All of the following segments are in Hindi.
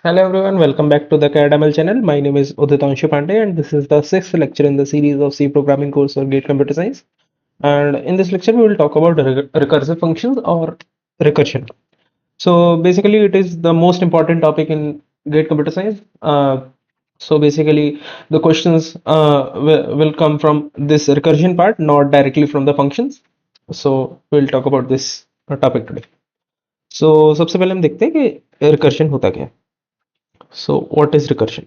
Hello everyone, welcome back to the CADML channel. My name is Uditanshu Pandey and this is the sixth lecture in the series of C programming course for GATE Computer Science. And in this lecture, we will talk about recursive functions or recursion. So basically, it is the most important topic in GATE Computer Science. So basically, the questions will come from this recursion part, not directly from the functions. So we'll talk about this topic today. So सबसे पहले हम देखते हैं कि recursion होता क्या है. So what is recursion?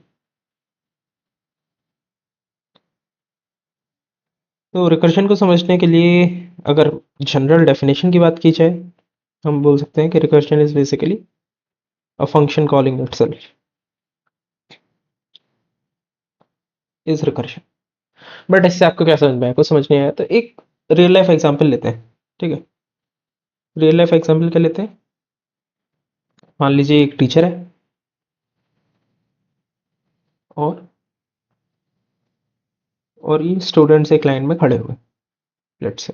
तो रिकर्शन को समझने के लिए अगर जनरल डेफिनेशन की बात की जाए, हम बोल सकते हैं कि recursion is basically a function calling itself is recursion. But इससे आपको क्या समझ में आया, कुछ समझ नहीं आया तो एक रियल लाइफ एग्जांपल लेते हैं। ठीक है, रियल लाइफ एग्जांपल क्या लेते हैं? मान लीजिए एक टीचर है और ये स्टूडेंट्स एक लाइन में खड़े हुए, लेट्स से।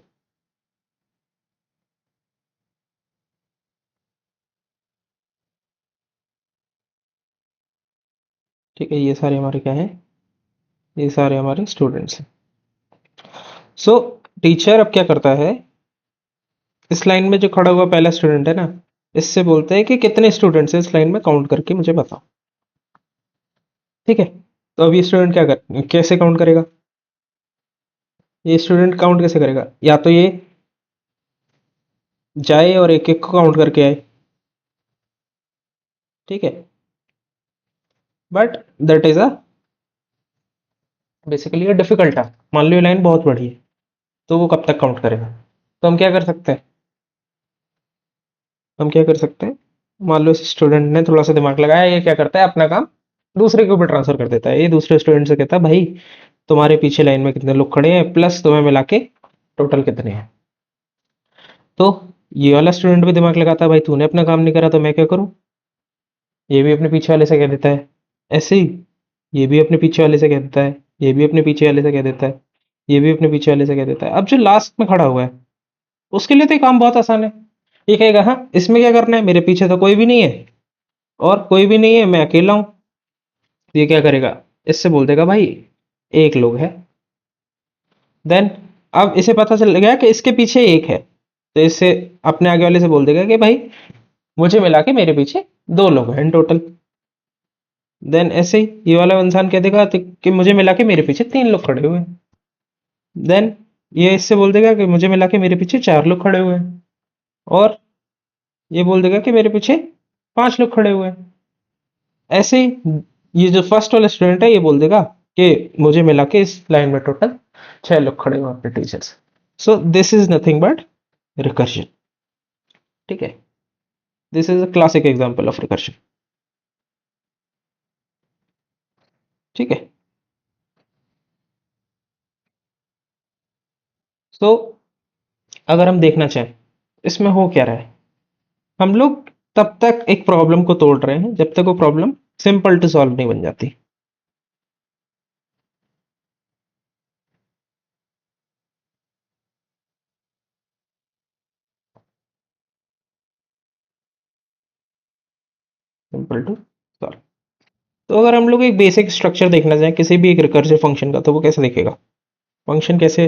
ठीक है, ये सारे हमारे क्या हैं? ये सारे हमारे स्टूडेंट्स हैं। सो टीचर अब क्या करता है, इस लाइन में जो खड़ा हुआ पहला स्टूडेंट है ना, इससे बोलते हैं कि कितने स्टूडेंट्स हैं इस लाइन में, काउंट करके मुझे बताओ। ठीक है, तो अब ये स्टूडेंट क्या कर कैसे काउंट करेगा? ये स्टूडेंट काउंट कैसे करेगा? या तो ये जाए और एक एक को काउंट करके आए। ठीक है, but that is a basically a difficult task. मान लो ये लाइन बहुत बड़ी है, तो वो कब तक काउंट करेगा? तो हम क्या कर सकते हैं, मान लो इस स्टूडेंट ने थोड़ा सा दिमाग लगाया, ये क्या करता है, अपना काम दूसरे के ऊपर ट्रांसफर कर देता है। ये दूसरे स्टूडेंट से कहता है, भाई तुम्हारे पीछे लाइन में कितने लोग खड़े हैं, प्लस तुम्हें मिला के टोटल कितने हैं। तो ये वाला स्टूडेंट भी दिमाग लगाता है, भाई तूने अपना काम नहीं करा तो मैं क्या करूं। ये भी अपने पीछे वाले से कह देता है। ऐसे ही ये भी अपने पीछे वाले से कह देता है, ये भी अपने पीछे वाले से कह देता है, ये भी अपने पीछे वाले से कह देता है। अब जो लास्ट में खड़ा हुआ है, उसके लिए तो ये काम बहुत आसान है। ये कहेगा, हाँ इसमें क्या करना है, मेरे पीछे तो कोई भी नहीं है और कोई भी नहीं है, मैं अकेला हूं। तो ये क्या करेगा, इससे बोल देगा भाई एक लोग है। देन अब इसे पता चल गया कि इसके पीछे एक है, तो इससे अपने आगे वाले से बोल देगा कि भाई मुझे मिला के मेरे पीछे दो लोग हैं इन टोटल। देन ऐसे ही ये वाला इंसान कह देगा कि मुझे मिला के मेरे पीछे तीन लोग खड़े हुए हैं। देन ये इससे बोल देगा कि मुझे मिला के मेरे पीछे चार लोग खड़े हुए हैं। और ये बोल देगा कि मेरे पीछे पांच लोग खड़े हुए हैं। ऐसे ही ये जो फर्स्ट वाला स्टूडेंट है, ये बोल देगा कि मुझे मिला के इस लाइन में टोटल छह लोग खड़े हुए हैं अपने teachers. So this is nothing but recursion. ठीक है, this is a classic example of recursion. ठीक है, सो अगर हम देखना चाहें इसमें हो क्या रहा है, हम लोग तब तक एक प्रॉब्लम को तोड़ रहे हैं जब तक वो प्रॉब्लम सिंपल टू सॉल्व नहीं बन जाती। Simple to solve. तो अगर हम लोग एक बेसिक स्ट्रक्चर देखना चाहें किसी भी एक रिकर्सिव फंक्शन का, तो वो कैसे दिखेगा? फंक्शन कैसे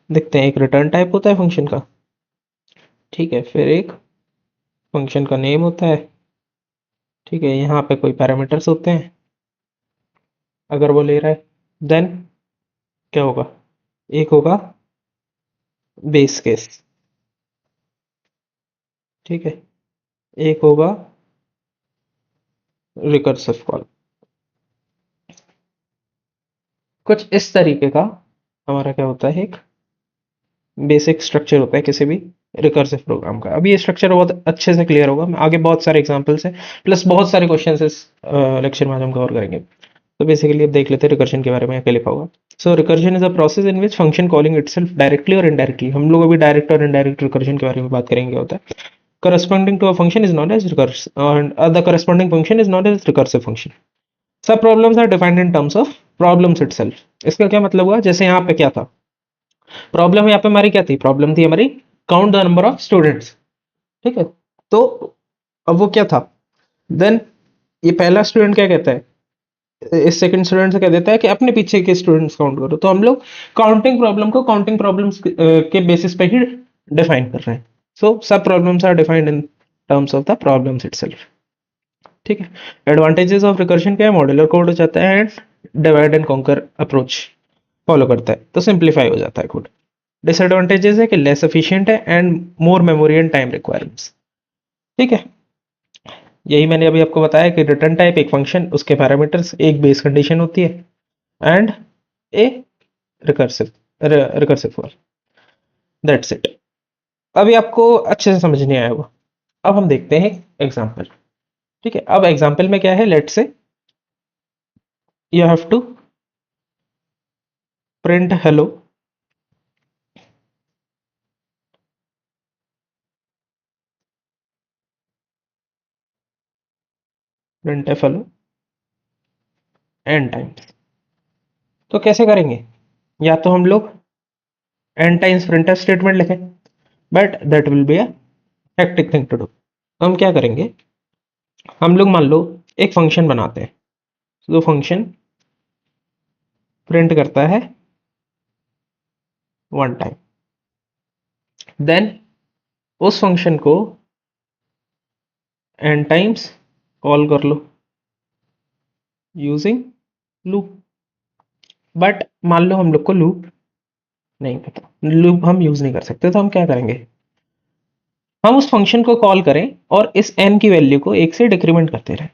दिखते हैं? एक रिटर्न टाइप होता है फंक्शन का। ठीक है, फिर एक फंक्शन का नेम होता है। ठीक है, यहाँ पे कोई पैरामीटर्स होते हैं अगर वो ले रहा है। देन क्या होगा, एक होगा बेस केस। ठीक है, एक होगा रिकर्सिव कॉल। कुछ इस तरीके का हमारा क्या होता है, एक बेसिक स्ट्रक्चर होता है किसी भी रिकर्सिव प्रोग्राम का। अभी ये स्ट्रक्चर बहुत अच्छे से क्लियर होगा, आगे बहुत सारे एग्जांपल्स हैं, प्लस बहुत सारे क्वेश्चंस इस लेक्चर में आज हम कवर करेंगे। तो बेसिकली अब देख लेते हैं रिकर्शन के बारे में क्या लिखा होगा। So recursion is a process in which function calling itself directly और इनडायरेक्टली। हम लोग अभी डायरेक्ट और इनडायरेक्ट रिकर्शन के बारे में बात करेंगे। होता है corresponding to a function is known as recursive, and the corresponding function is known as recursive function. सब problems are defined in terms of problems itself. इसका क्या मतलब हुआ, जैसे यहाँ पे क्या था प्रॉब्लम, यहाँ पे हमारी क्या थी, प्रॉब्लम थी हमारी count the number of students. ठीक है, तो अब वो क्या था, देन ये पहला स्टूडेंट क्या कहता है, इस सेकंड स्टूडेंट से कह देता है कि अपने पीछे के स्टूडेंट्स काउंट करो। तो हम लोग काउंटिंग प्रॉब्लम को काउंटिंग प्रॉब्लम्स के बेसिस पे ही डिफाइन कर रहे हैं। सो सब problems are defined in terms of the problems itself. ठीक है। एडवांटेजेस ऑफ रिकर्शन क्या है, मॉड्यूलर कोड हो जाता है and divide and conquer approach follow करता है, तो सिंप्लीफाई हो जाता है कोड। डिसएडवांटेजेस है कि लेस एफिशिएंट है and more memory and time requirements. ठीक है। यही मैंने अभी आपको बताया कि रिटर्न टाइप एक फंक्शन, उसके पैरामीटर्स, एक बेस कंडीशन होती है and A recursive recursive for, that's it. अभी आपको अच्छे से समझ नहीं आया होगा। अब हम देखते हैं एग्जाम्पल। ठीक है। अब एग्जाम्पल में क्या है, let say you have to print hello printf hello N times. तो कैसे करेंगे, या तो हम लोग N times printf statement लिखें, but that will be a hectic thing to do. तो हम क्या करेंगे, हम लोग मान लो एक फंक्शन बनाते हैं। तो फंक्शन प्रिंट करता है वन टाइम, देन उस फंक्शन को एन टाइम्स कॉल कर लो यूजिंग लूप। बट मान लो हम लोग को लूप नहीं पता, लूप हम यूज नहीं कर सकते, तो हम क्या करेंगे, हम उस फंक्शन को कॉल करें और इस एन की वैल्यू को एक से डिक्रीमेंट करते रहें।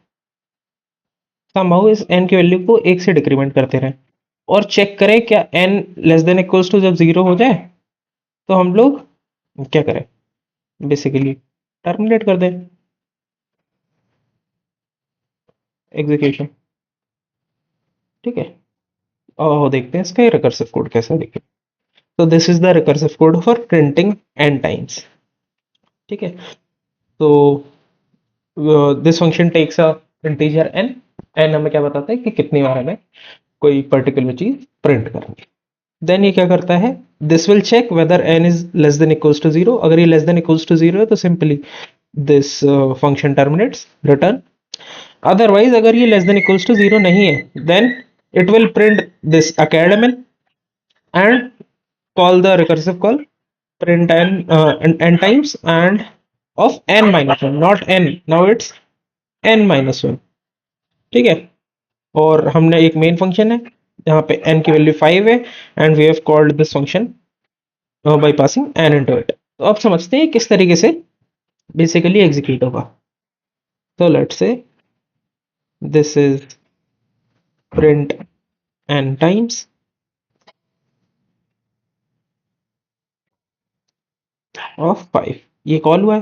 समहाउ इस एन की वैल्यू को एक से डिक्रीमेंट करते रहें और चेक करें क्या n less than equals to जब जीरो हो जाए तो हम लोग क्या करें, बेसिकली टर्मिनेट कर दें एग्जीक्यूशन। ठीक है। और देखते हैं इसका रिकर्सिव कोड कैसा दिखे। तो this is the recursive code for printing n times. ठीक है। तो this function takes a integer n, n हमें क्या बताता है कि कितनी बार हमें कोई पर्टिकुलर चीज प्रिंट करनी है। देन ये क्या करता है, this will check whether n is less than equals to zero. अगर ये less than equals to zero है तो simply this function terminates return. Otherwise अगर ये less than equals to zero नहीं है then it will print this academy and call the recursive call print n times and of n minus 1, not n, now it's n minus 1। ठीक है। और हमने एक मेन फंक्शन है जहाँ पे n की वैल्यू 5 है and we have called this function by passing n into it. तो अब समझते हैं किस तरीके से बेसिकली एग्जीक्यूट होगा। तो let's say this is print n times of 5, ये कॉल हुआ है।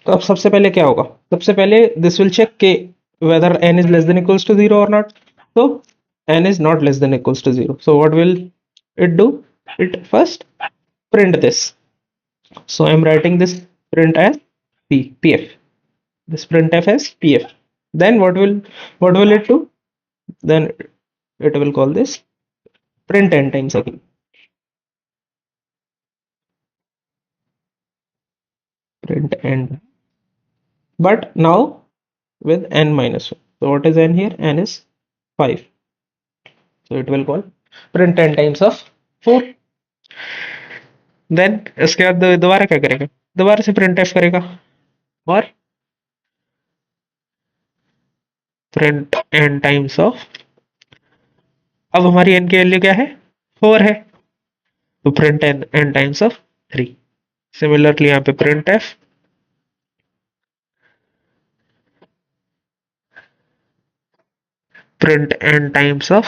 तो अब सबसे पहले क्या होगा, सबसे पहले दिस विल चेक के whether n is less than equals to 0 or not। so n is not less than equals to 0, so what will it do, it first print this। so I'm writing this print as pf, this printf as pf। then what will it do, then it will call this print n times again, print n, but now with n minus 1। so what is n here, n is 5, so it will call print n times of 4। Then इसके बाद दोबारा क्या करेगा, दोबारा से प्रिंट एफ करेगा और प्रिंट एन टाइम्स ऑफ, अब हमारी एन की वैल्यू क्या है, 4 है, तो print n times of 3। Similarly यहाँ पे print F print n times of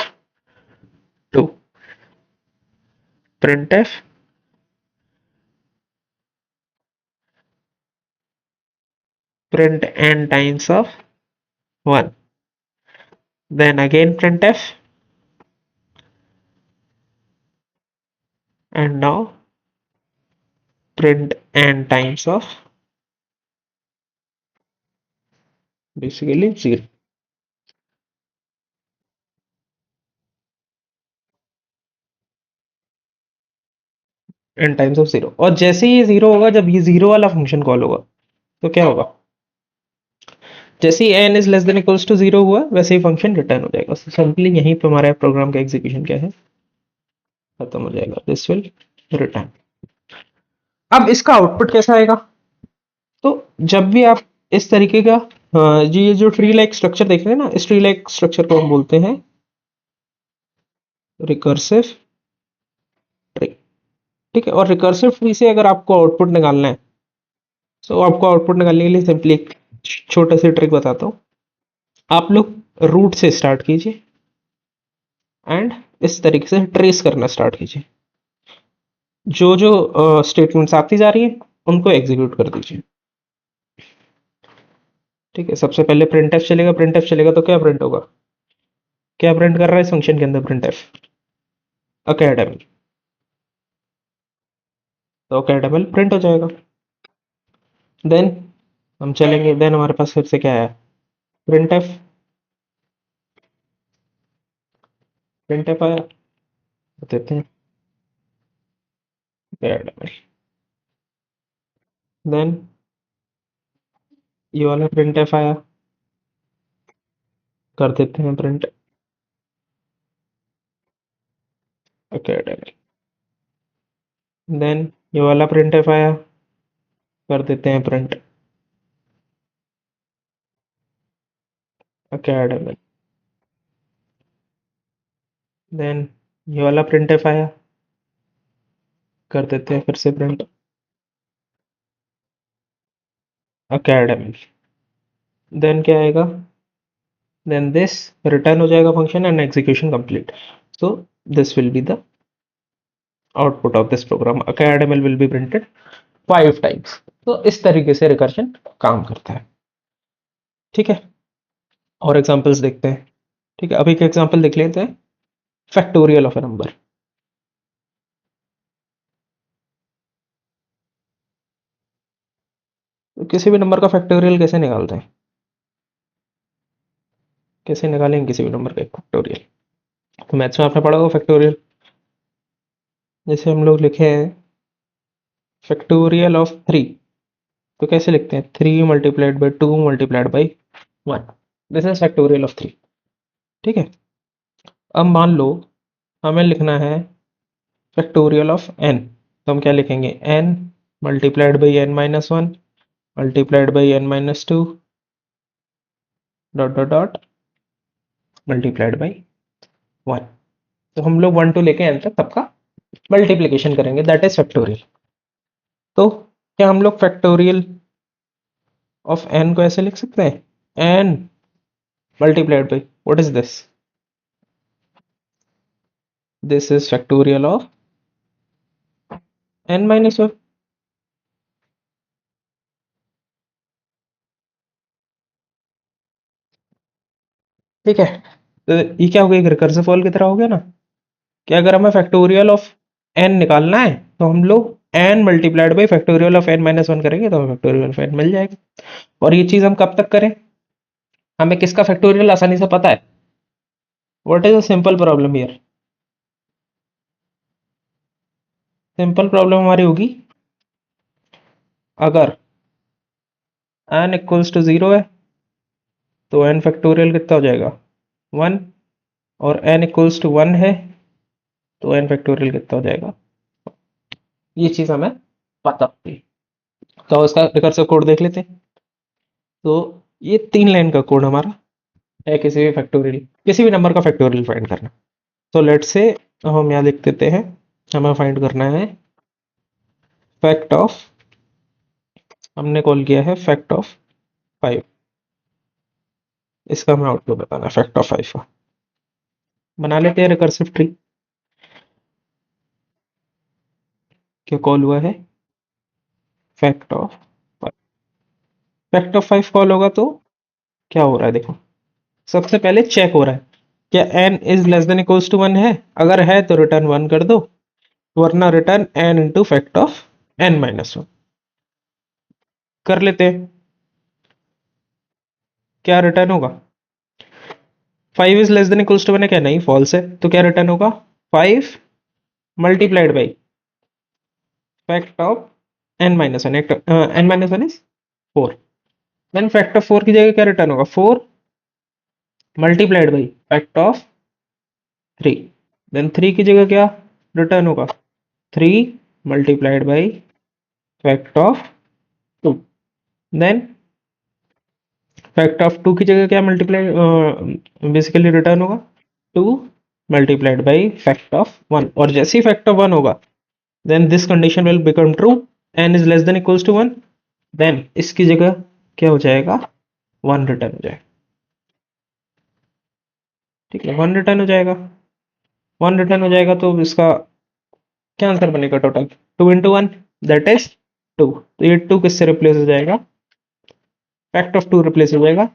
2, print F print n times of 1, then again print F and now print n times of basically 0, n times of 0। और जैसे ही ये 0 होगा, जब ये 0 वाला फंक्शन कॉल होगा तो क्या होगा, जैसे ही n is less than equals to 0 हुआ वैसे ही फंक्शन रिटर्न हो जाएगा। सिंपली यहीं पे हमारा प्रोग्राम का एग्जीक्यूशन क्या है, खत्म हो जाएगा। This will return. अब इसका आउटपुट कैसा आएगा, तो जब भी आप इस तरीके का ये जो ट्री लाइक स्ट्रक्चर देख रहे हैं ना, इस ट्री लाइक स्ट्रक्चर को हम बोलते हैं रिकर्सिव ट्री। ठीक है, और रिकर्सिव ट्री से अगर आपको आउटपुट निकालना है, तो आपको आउटपुट निकालने के लिए सिंपली एक छोटा सी ट्रिक बताता हूँ। आप लोग रूट से स्टार्ट कीजिए एंड इस तरीके से ट्रेस करना स्टार्ट कीजिए। जो जो स्टेटमेंट्स आती जा रही है उनको एग्जीक्यूट कर दीजिए। ठीक है, सबसे पहले प्रिंट एफ चलेगा। प्रिंट एफ चलेगा तो क्या प्रिंट होगा, क्या प्रिंट कर रहा है इस फंक्शन के अंदर प्रिंट एफ, अकेडमी। तो अकेडमी प्रिंट हो जाएगा। देन हम चलेंगे, देन हमारे पास फिर से क्या है, प्रिंट एफ। प्रिंट एफ आया, देते हैं अकेडमी। देन ये वाला प्रिंट एफ आया, कर देते हैं प्रिंट अकेडमी। देन ये वाला प्रिंट एफ आया, कर देते हैं प्रिंट अकेडमी। देन ये वाला प्रिंट एफ आया, कर देते हैं फिर से प्रिंट अकेडमी। देन क्या आएगा, देन दिस रिटर्न हो जाएगा function and execution complete. So this will be the output of this program, academy will be printed 5 times. तो इस तरीके से रिकर्शन काम करता है। ठीक है, और एग्जांपल्स देखते हैं। ठीक है, अभी एक एग्जांपल देख लेते हैं, फैक्टोरियल ऑफ ए नंबर। तो किसी भी नंबर का फैक्टोरियल कैसे निकालते हैं, कैसे निकालेंगे किसी भी नंबर का एक फैक्टोरियल। तो मैथ्स में आपने पढ़ा होगा फैक्टोरियल। जैसे हम लोग लिखे हैं फैक्टोरियल ऑफ 3, तो कैसे लिखते हैं, 3 multiplied by 2 multiplied by 1। This is factorial of 3। ठीक है, अब मान लो हमें लिखना है फैक्टोरियल ऑफ n, तो हम क्या लिखेंगे, n multiplied by n minus 1 multiplied by n minus 2 dot dot dot multiplied by 1। तो हम लोग 1 टू लेके n तक सबका मल्टीप्लिकेशन करेंगे, दैट इज फैक्टोरियल। तो क्या हम लोग फैक्टोरियल ऑफ n को ऐसे लिख सकते हैं, n multiplied by what is this, this is factorial of n minus 1। ठीक है, तो ये क्या हो गया, एक रिकर्सिव फॉल की तरह हो गया ना, कि अगर हमें फैक्टोरियल ऑफ n निकालना है तो हम लोग n multiplied by factorial of n minus 1 करेंगे तो हमें फैक्टोरियल ऑफ n मिल जाएगा। और ये चीज हम कब तक करें, हमें किसका फैक्टोरियल आसानी से पता है, what is a simple problem here. Simple problem हमारी होगी, अगर n इक्वल्स टू 0 है तो n फैक्टोरियल कितना हो जाएगा, 1। और n इक्वल्स टू 1 है तो n फैक्टोरियल कितना हो जाएगा, ये चीज हमें पता होती है। तो इसका रिकर्सिव कोड देख लेते हैं। तो ये 3 लाइन का कोड हमारा है, किसी भी फैक्टोरियल, किसी भी नंबर का फैक्टोरियल फाइंड करना। तो लेट्स से हम यहाँ लिख देते हैं, हमें फाइंड करना है फैक्ट ऑफ, हमने कॉल किया है फैक्ट ऑफ 5। इसका हमें आउटपुट बताना है फैक्ट ऑफ 5 का। बना लेते हैं रिकर्सिव ट्री। क्या कॉल हुआ है, fact of 5। Fact of 5 call होगा तो क्या हो रहा है, देखो सबसे पहले चेक हो रहा है क्या n is less than equals to 1 है, अगर है तो रिटर्न 1 कर दो, वरना return n into fact of n minus 1 कर लेते हैं। क्या रिटर्न होगा, 5 is less than equals to 1 है क्या, नहीं फॉल्स है, तो क्या रिटर्न होगा, 5 multiplied by fact of n minus 1, n minus 1 is 4। Then fact of 4 की जगह क्या रिटर्न होगा, 4 multiplied by fact of 3। Then 3 की जगह क्या रिटर्न होगा, 3 multiplied by fact of 2। Then fact of 2 की जगह क्या मल्टीप्लाई बेसिकली रिटर्न होगा, 2 मल्टीप्लाइड बाई फैक्ट ऑफ 1। और जैसे ही फैक्ट ऑफ 1 होगा then this condition will become true, n is less than equals to 1। Then इसकी जगह क्या हो जाएगा, 1 रिटर्न हो जाएगा। ठीक है, 1 रिटर्न हो जाएगा। 1 रिटर्न हो जाएगा तो इसका क्या आंसर बनेगा टोटल, 2 इंटू 1 दैट इज 2। तो ये 2 किससे रिप्लेस हो जाएगा, फैक्ट ऑफ 2 रिप्लेस हो जाएगा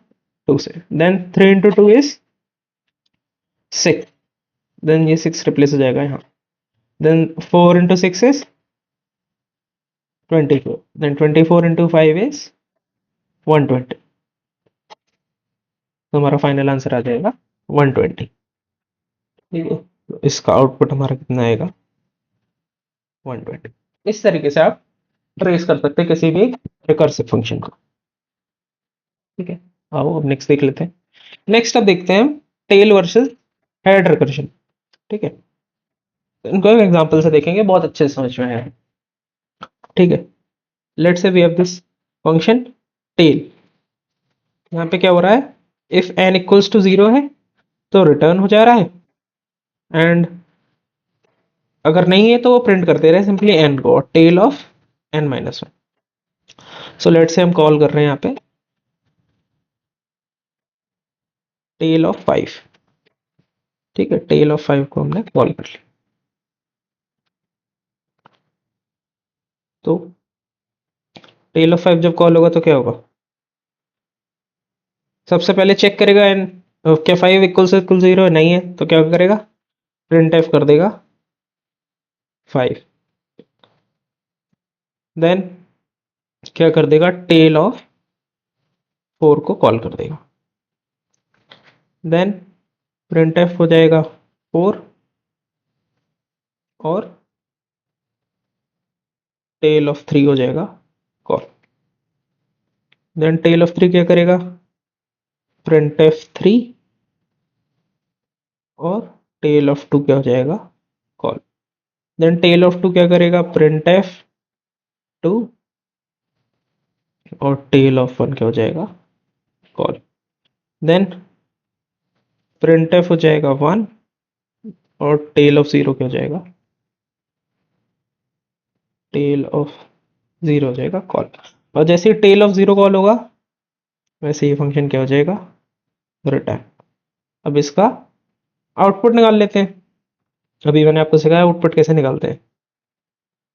2 से। Then 3 into 2 is 6। देन ये 6 रिप्लेस हो जाएगा यहाँ। Then 4 into 6 is 24। Then 24 into 5 is 120। तो हमारा फाइनल आंसर आ जाएगा 120। ठीक है, तो इसका आउटपुट हमारा कितना आएगा, 120। इस तरीके से आप ट्रेस कर सकते हैं किसी भी रिकर्सिव फंक्शन को। ठीक है, आओ अब नेक्स्ट देख लेते हैं। नेक्स्ट अब देखते हैं हम टेल वर्सेस हेड रिकर्शन। ठीक है, तो इनको एक एग्जांपल से देखेंगे, बहुत अच्छे से समझ में आएगा। ठीक है, let's say we have this function tail. यहाँ पे क्या हो रहा है, इफ n इक्वल्स टू 0 है तो रिटर्न हो जा रहा है, एंड अगर नहीं है तो वो प्रिंट करते रहे सिंपली n को, और tail of n minus 1। So let's say हम कॉल कर रहे हैं यहाँ पे टेल ऑफ 5। ठीक है, टेल ऑफ 5 को हमने कॉल कर लिया। तो टेल ऑफ 5 जब कॉल होगा तो क्या होगा, सबसे पहले चेक करेगा एन क्या 5 इक्वल 0 है, नहीं है तो क्या करेगा, प्रिंट एफ कर देगा 5। देन क्या कर देगा, टेल ऑफ 4 को कॉल कर देगा। देन प्रिंट एफ हो जाएगा 4 और टेल ऑफ 3 हो जाएगा कॉल। देन टेल ऑफ 3 क्या करेगा, प्रिंट एफ 3 और टेल ऑफ 2 क्या हो जाएगा, कॉल। देन टेल ऑफ 2 क्या करेगा, प्रिंट एफ 2 और टेल ऑफ 1 क्या हो जाएगा, कॉल। देन प्रिंट एफ हो जाएगा 1 और टेल ऑफ 0 क्या हो जाएगा, टेल ऑफ 0 हो जाएगा कॉल। और जैसे ही टेल ऑफ 0 कॉल होगा वैसे ये फंक्शन क्या हो जाएगा, रिटर्न। अब इसका आउटपुट निकाल लेते हैं। अभी मैंने आपको सिखाया आउटपुट कैसे निकालते हैं,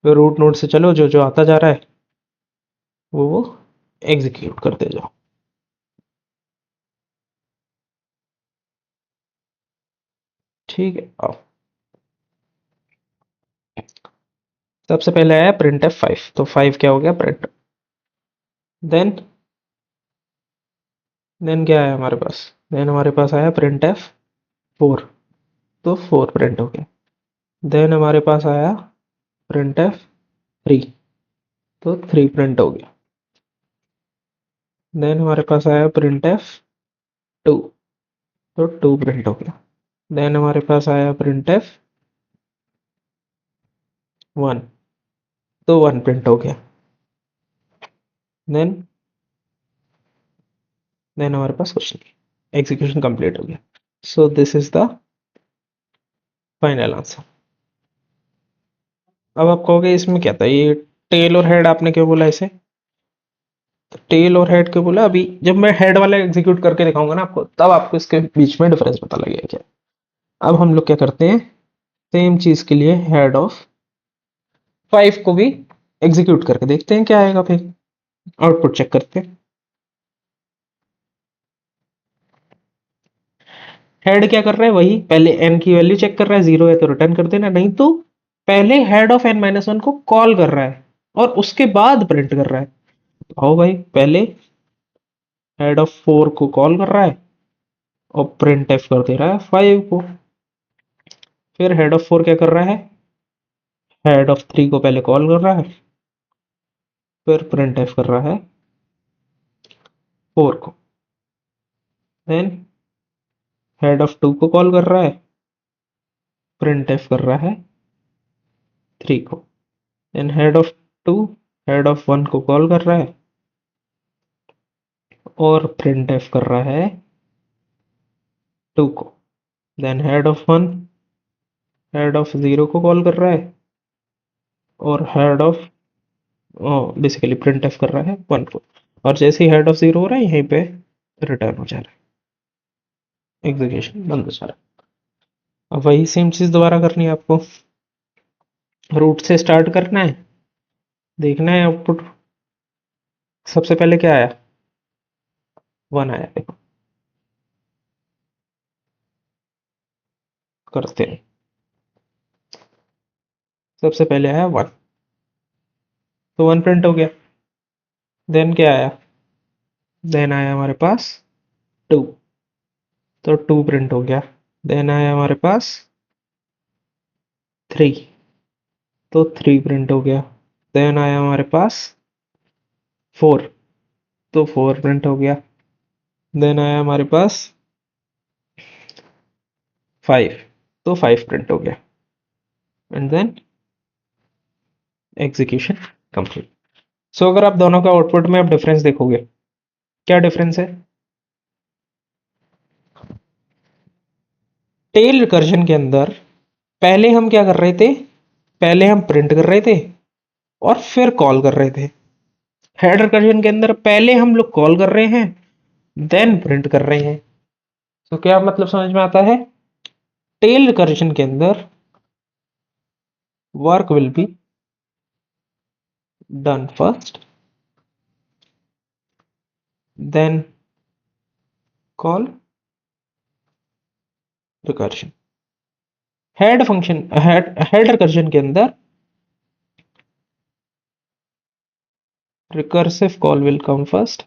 तो रूट नोड से चलो, जो जो आता जा रहा है वो एग्जीक्यूट करते जाओ। ठीक है, आओ सबसे पहले आया प्रिंट एफ 5, तो 5 क्या हो गया प्रिंट। देन देन क्या आया हमारे पास, देन हमारे पास आया प्रिंट एफ 4, तो 4 प्रिंट हो गया। देन हमारे पास आया प्रिंट एफ 3, तो 3 प्रिंट हो गया। देन हमारे पास आया प्रिंट एफ 2, तो 2 प्रिंट हो गया। देन हमारे पास आया प्रिंट एफ 1, तो 1 प्रिंट हो गया। देन देन हमारे पास कुछ नहीं, एग्जीक्यूशन कंप्लीट हो गया। So this is the final answer. अब आप कहोगे इसमें क्या था, ये टेल और हेड आपने क्यों बोला इसे, तो टेल और हेड क्यों बोला, अभी जब मैं हेड वाला एग्जीक्यूट करके दिखाऊंगा ना आपको, तब आपको इसके बीच में डिफरेंस पता लगेगा क्या। अब हम लोग क्या करते हैं, सेम चीज के लिए हेड ऑफ 5 को भी एग्जीक्यूट करके देखते हैं क्या आएगा, फिर आउटपुट चेक करते हैं। हेड क्या कर रहा है, वही पहले n की वैल्यू चेक कर रहा है, 0 है तो रिटर्न कर देना, नहीं तो पहले हेड ऑफ n माइनस 1 को कॉल कर रहा है और उसके बाद प्रिंट कर रहा है। आओ भाई, पहले हेड ऑफ 4 को कॉल कर रहा है और प्रिंट एफ कर दे रहा है 5 को। फिर हेड ऑफ 4 क्या कर रहा है, हेड ऑफ 3 को पहले कॉल कर रहा है, फिर प्रिंट एफ कर रहा है 4 को, देन हेड ऑफ 2 को कॉल कर रहा है, प्रिंट एफ कर रहा है 3 को, then head of 2 head of 1 को कॉल कर रहा है और प्रिंट एफ कर रहा है 2 को, then head of 1 head of 0 को कॉल कर रहा है और head of basically printf कर रहा है 1 को, और जैसे ही हेड ऑफ 0 हो रहा है यहीं पे रिटर्न हो जा रहा है, एग्जीक्यूशन बंद हो जा रहा है। अब वही सेम चीज दोबारा करनी है आपको, रूट से स्टार्ट करना है, देखना है आउटपुट सबसे पहले क्या आया, 1 आया, देखो करते हैं, सबसे पहले आया 1, तो 1 प्रिंट हो गया, देन क्या आया, देन आया हमारे पास 2, तो 2 प्रिंट हो गया, देन आया हमारे पास 3, तो 3 प्रिंट हो गया, देन आया हमारे पास 4, तो 4 प्रिंट हो गया, देन आया हमारे पास 5, तो 5 प्रिंट हो गया, एंड देन एग्जीक्यूशन कंप्लीट। सो अगर आप दोनों का आउटपुट में आप डिफरेंस देखोगे, क्या डिफरेंस है, टेल रिकर्जन के अंदर पहले हम क्या कर रहे थे, पहले हम प्रिंट कर रहे थे और फिर कॉल कर रहे थे, हेड रिकर्जन के अंदर पहले हम लोग कॉल कर रहे हैं देन प्रिंट कर रहे हैं। तो क्या मतलब समझ में आता है, टेल रिकर्जन के अंदर work will be done first then call recursion, head function head recursion के अंदर recursive call will come first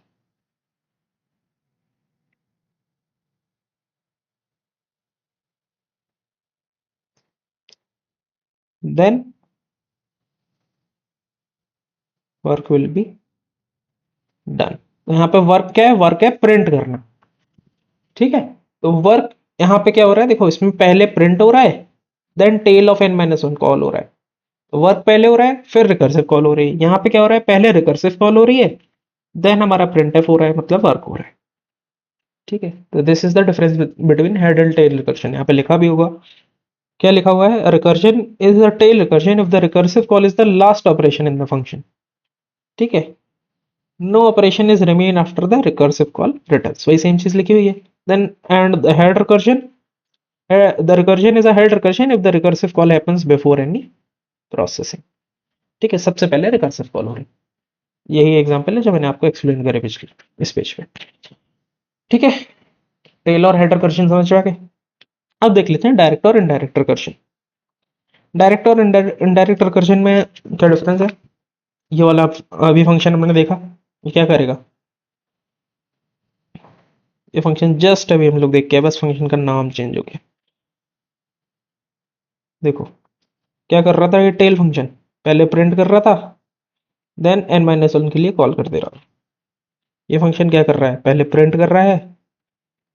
then work will be done। तो यहाँ पे वर्क क्या है, वर्क है प्रिंट करना, ठीक है। तो वर्क यहाँ पे क्या हो रहा है, देखो इसमें पहले प्रिंट हो रहा है then tell of n-1 call हो रहा है, तो वर्क पहले हो रहा है फिर रिकर्सिव कॉल हो रही है, यहाँ पे क्या हो रहा है, पहले रिकर्सिव कॉल हो रही है देन हमारा प्रिंट एफ हो रहा है, मतलब वर्क हो रहा है, ठीक है। तो this is the difference between head and tail recursion, यहाँ पे लिखा भी होगा, क्या लिखा हुआ है, recursion is the tail recursion if the recursive call is the last operation in the function, ठीक है, no operation is remain after the recursive call returns, वही सेम चीज लिखी हुई है। Then and the head recursion, the recursion is a head recursion if the recursive call happens before any processing, ठीक है, सबसे पहले रिकर्सिव कॉल हो रही है। यही एग्जांपल है जो मैंने आपको एक्सप्लेन करे पिछले इस पेज पे, ठीक है। टेल और हेड रिकर्जन समझ में आ गए। अब देख लेते हैं डायरेक्ट और इनडायरेक्ट रिकर्जन। डायरेक्ट और इनडायरेक्ट रिकर्जन में क्या डिफरेंस है, ये वाला अभी फंक्शन हमने देखा, ये क्या करेगा, ये फंक्शन जस्ट अभी हम लोग देख के, बस फंक्शन का नाम चेंज हो गया, देखो क्या कर रहा था, ये टेल फंक्शन पहले प्रिंट कर रहा था देन n-1 के लिए कॉल कर दे रहा, ये फंक्शन क्या कर रहा है, पहले प्रिंट कर रहा है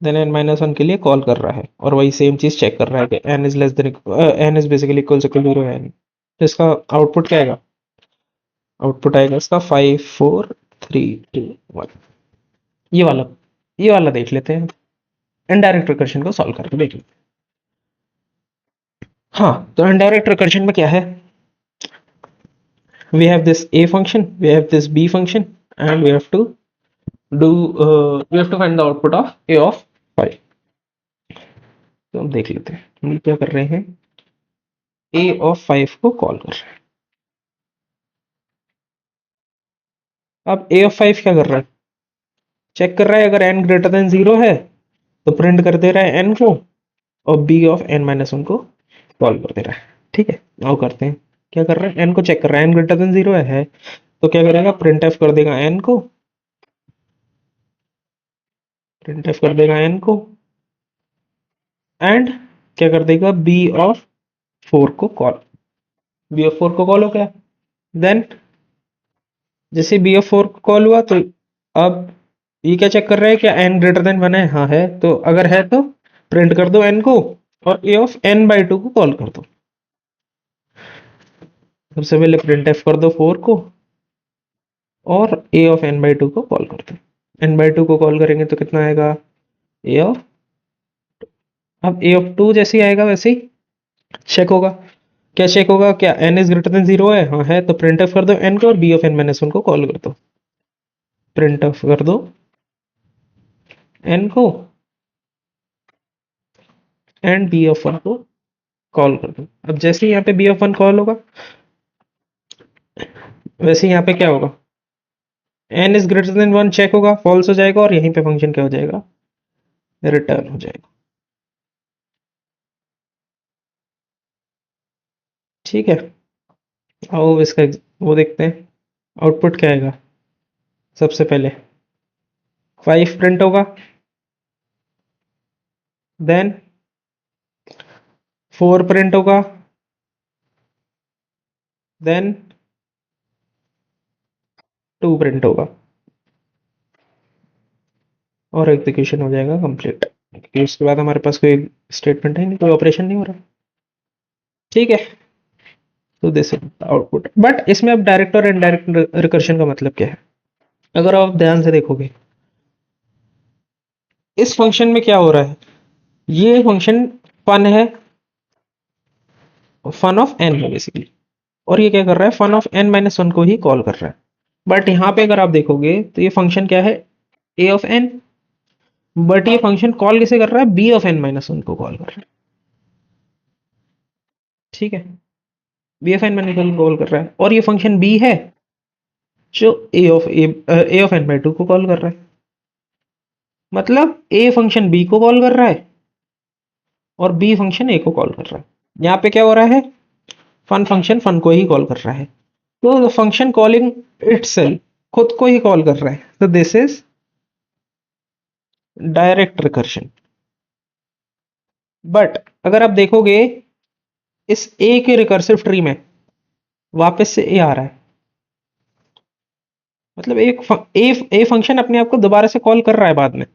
देन n-1 के लिए कॉल कर रहा है और वही सेम चीज चेक कर रहा है कि n is less than n is basically equals to 0 है, तो इसका आउटपुट क्या आएगा, आउटपुट आएगा इसका 5 4 3 2 1, ये वाला, ये वाला देख लेते हैं, इनडायरेक्ट रिकर्जन को सॉल्व करके देख लेते हैं। हाँ, तो इनडायरेक्ट रिकर्जन में क्या है, we have this a function, we have this b function and we have to do we have to find the output of a of 5। तो हम देख लेते हैं, हम क्या कर रहे हैं, a of 5 को कॉल कर रहे हैं। अब a of 5 क्या कर रहा है, चेक कर रहा है अगर n ग्रेटर देन 0 है तो प्रिंट कर दे रहा है n को और b of n-1 को कॉल कर दे रहा है, ठीक है। आओ करते हैं, क्या कर रहा है, n को चेक कर रहा है, n ग्रेटर देन 0 है तो क्या करेगा, प्रिंट एफ कर देगा n को, प्रिंट एफ कर देगा n को एंड क्या कर देगा, b ऑफ 4 को कॉल, b ऑफ 4 को कॉल हो गया, देन जैसे b ऑफ 4 को कॉल हुआ तो अब ये क्या चेक कर रहा है, क्या n ग्रेटर देन 1 है? हाँ है। तो अगर है तो प्रिंट कर दो n को और a ऑफ n बाई 2 को कॉल कर दो। सबसे पहले प्रिंट एफ कर दो 4 को और a ऑफ n बाई 2 को कॉल कर दो। n बाई 2 को कॉल करेंगे तो कितना आएगा, a ऑफ, अब a ऑफ 2 जैसे ही आएगा वैसे ही चेक होगा। क्या चेक होगा, क्या n इज ग्रेटर देन 0 है? हाँ है। तो प्रिंट एफ कर दो n को और b ऑफ n माइनस 1 को कॉल कर दो। प्रिंट एफ कर दो n को एंड बी ऑफ 1 को कॉल कर दो। अब जैसे ही यहाँ पे बी ऑफ 1 कॉल होगा वैसे ही यहाँ पे क्या होगा, n is greater than 1 check होगा, फॉल्स हो जाएगा और यहीं पे फंक्शन क्या हो जाएगा, रिटर्न हो जाएगा। ठीक है, आओ इसका वो देखते हैं आउटपुट क्या आएगा। सबसे पहले 5 प्रिंट होगा, देन 4 प्रिंट होगा, देन 2 प्रिंट होगा और एग्जीक्यूशन हो जाएगा कंप्लीट, क्योंकि उसके बाद हमारे पास कोई स्टेटमेंट है नहीं, कोई ऑपरेशन नहीं हो रहा। ठीक है, तो दिस इज आउटपुट। बट इसमें अब डायरेक्ट और इनडायरेक्ट रिकर्शन का मतलब क्या है, अगर आप ध्यान से देखोगे इस फंक्शन में क्या हो रहा है, ये फंक्शन फन है, फन ऑफ एन है बेसिकली, और ये क्या कर रहा है, fun of n minus one को ही कॉल कर रहा है। बट यहाँ पे अगर आप देखोगे तो ये फंक्शन क्या है, ए ऑफ एन, बट ये फंक्शन कॉल किसे कर रहा है, b of n minus one को कॉल कर रहा है। ठीक है, b of n minus one को कॉल कर रहा है और ये फंक्शन बी है जो a of n by two को कॉल कर रहा है। मतलब ए फंक्शन बी को कॉल कर रहा है और बी फंक्शन ए को कॉल कर रहा है। यहाँ पे क्या हो रहा है, फन फंक्शन फन को ही कॉल कर रहा है, तो फंक्शन कॉलिंग इटसेल्फ खुद को ही कॉल कर रहा है। तो this is direct recursion. But अगर आप देखोगे इस ए के रिकर्सिव ट्री में वापस से ए आ रहा है, मतलब ए फंक्शन अपने आप को दोबारा से कॉल कर रहा है बाद में,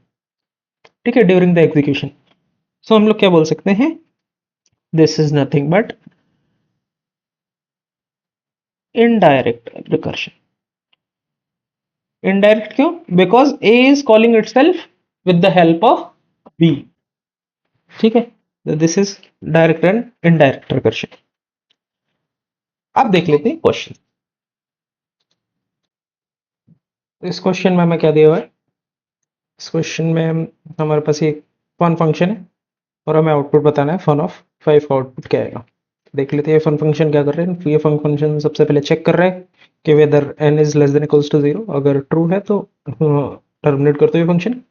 ठीक है, ड्यूरिंग द एग्जीक्यूशन। सो हम लोग क्या बोल सकते हैं, this is nothing but indirect recursion. Indirect क्यों, because A is calling itself with the help of B. ठीक है, this is direct and indirect recursion. अब देख लेते हैं क्वेश्चन। इस क्वेश्चन में हमें क्या दिया हुआ है, इस क्वेश्चन में हमारे पास एक फन फंक्शन है और हमें आउटपुट बताना है फन ऑफ 5 का आउटपुट क्या आएगा। देख लेते हैं फन फंक्शन क्या कर रहे हैं। ये फन फंक्शन सबसे पहले चेक कर रहा है कि whether n is less than equals to 0, अगर ट्रू है तो टर्मिनेट कर दो ये फंक्शन,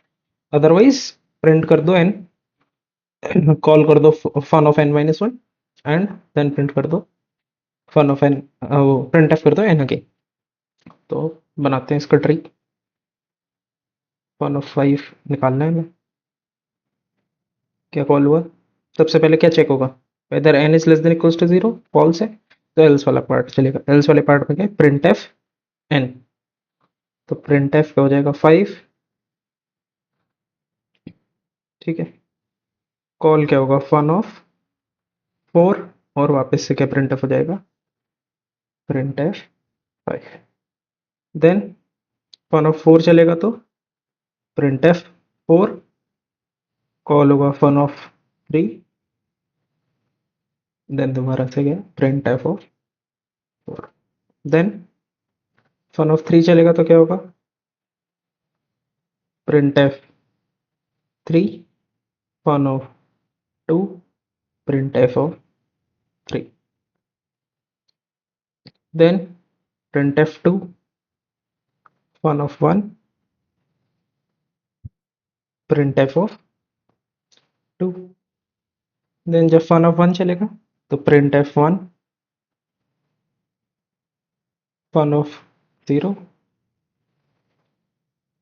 अदरवाइज प्रिंट कर दो n, कॉल कर दो fun of n minus one and then print कर दो फन ऑफ n, वो प्रिंट एफ कर दो n अगेन। तो बनाते हैं इसका ट्री। फन ऑफ 5 निकालना है हमें, क्या कॉल हुआ, सबसे पहले क्या चेक होगा, whether n is less than equals to 0, false है तो एल्स वाला पार्ट चलेगा। एल्स वाले पार्ट में क्या है, प्रिंट एफ n, तो प्रिंट एफ क्या हो जाएगा 5। ठीक है, कॉल क्या होगा, फन ऑफ 4 और वापस से क्या प्रिंट एफ हो जाएगा, printf 5। Then fun of 4 चलेगा तो प्रिंट एफ 4, कॉल होगा फन ऑफ 3, देन दोबारा से क्या printf of 4। Then fun of 3 चलेगा तो क्या होगा, printf 3, fun of 2, print F of 3। Then printf 2, fun of 1, printf of 2। Then जब फन ऑफ 1 चलेगा तो printf 1, fun of 0,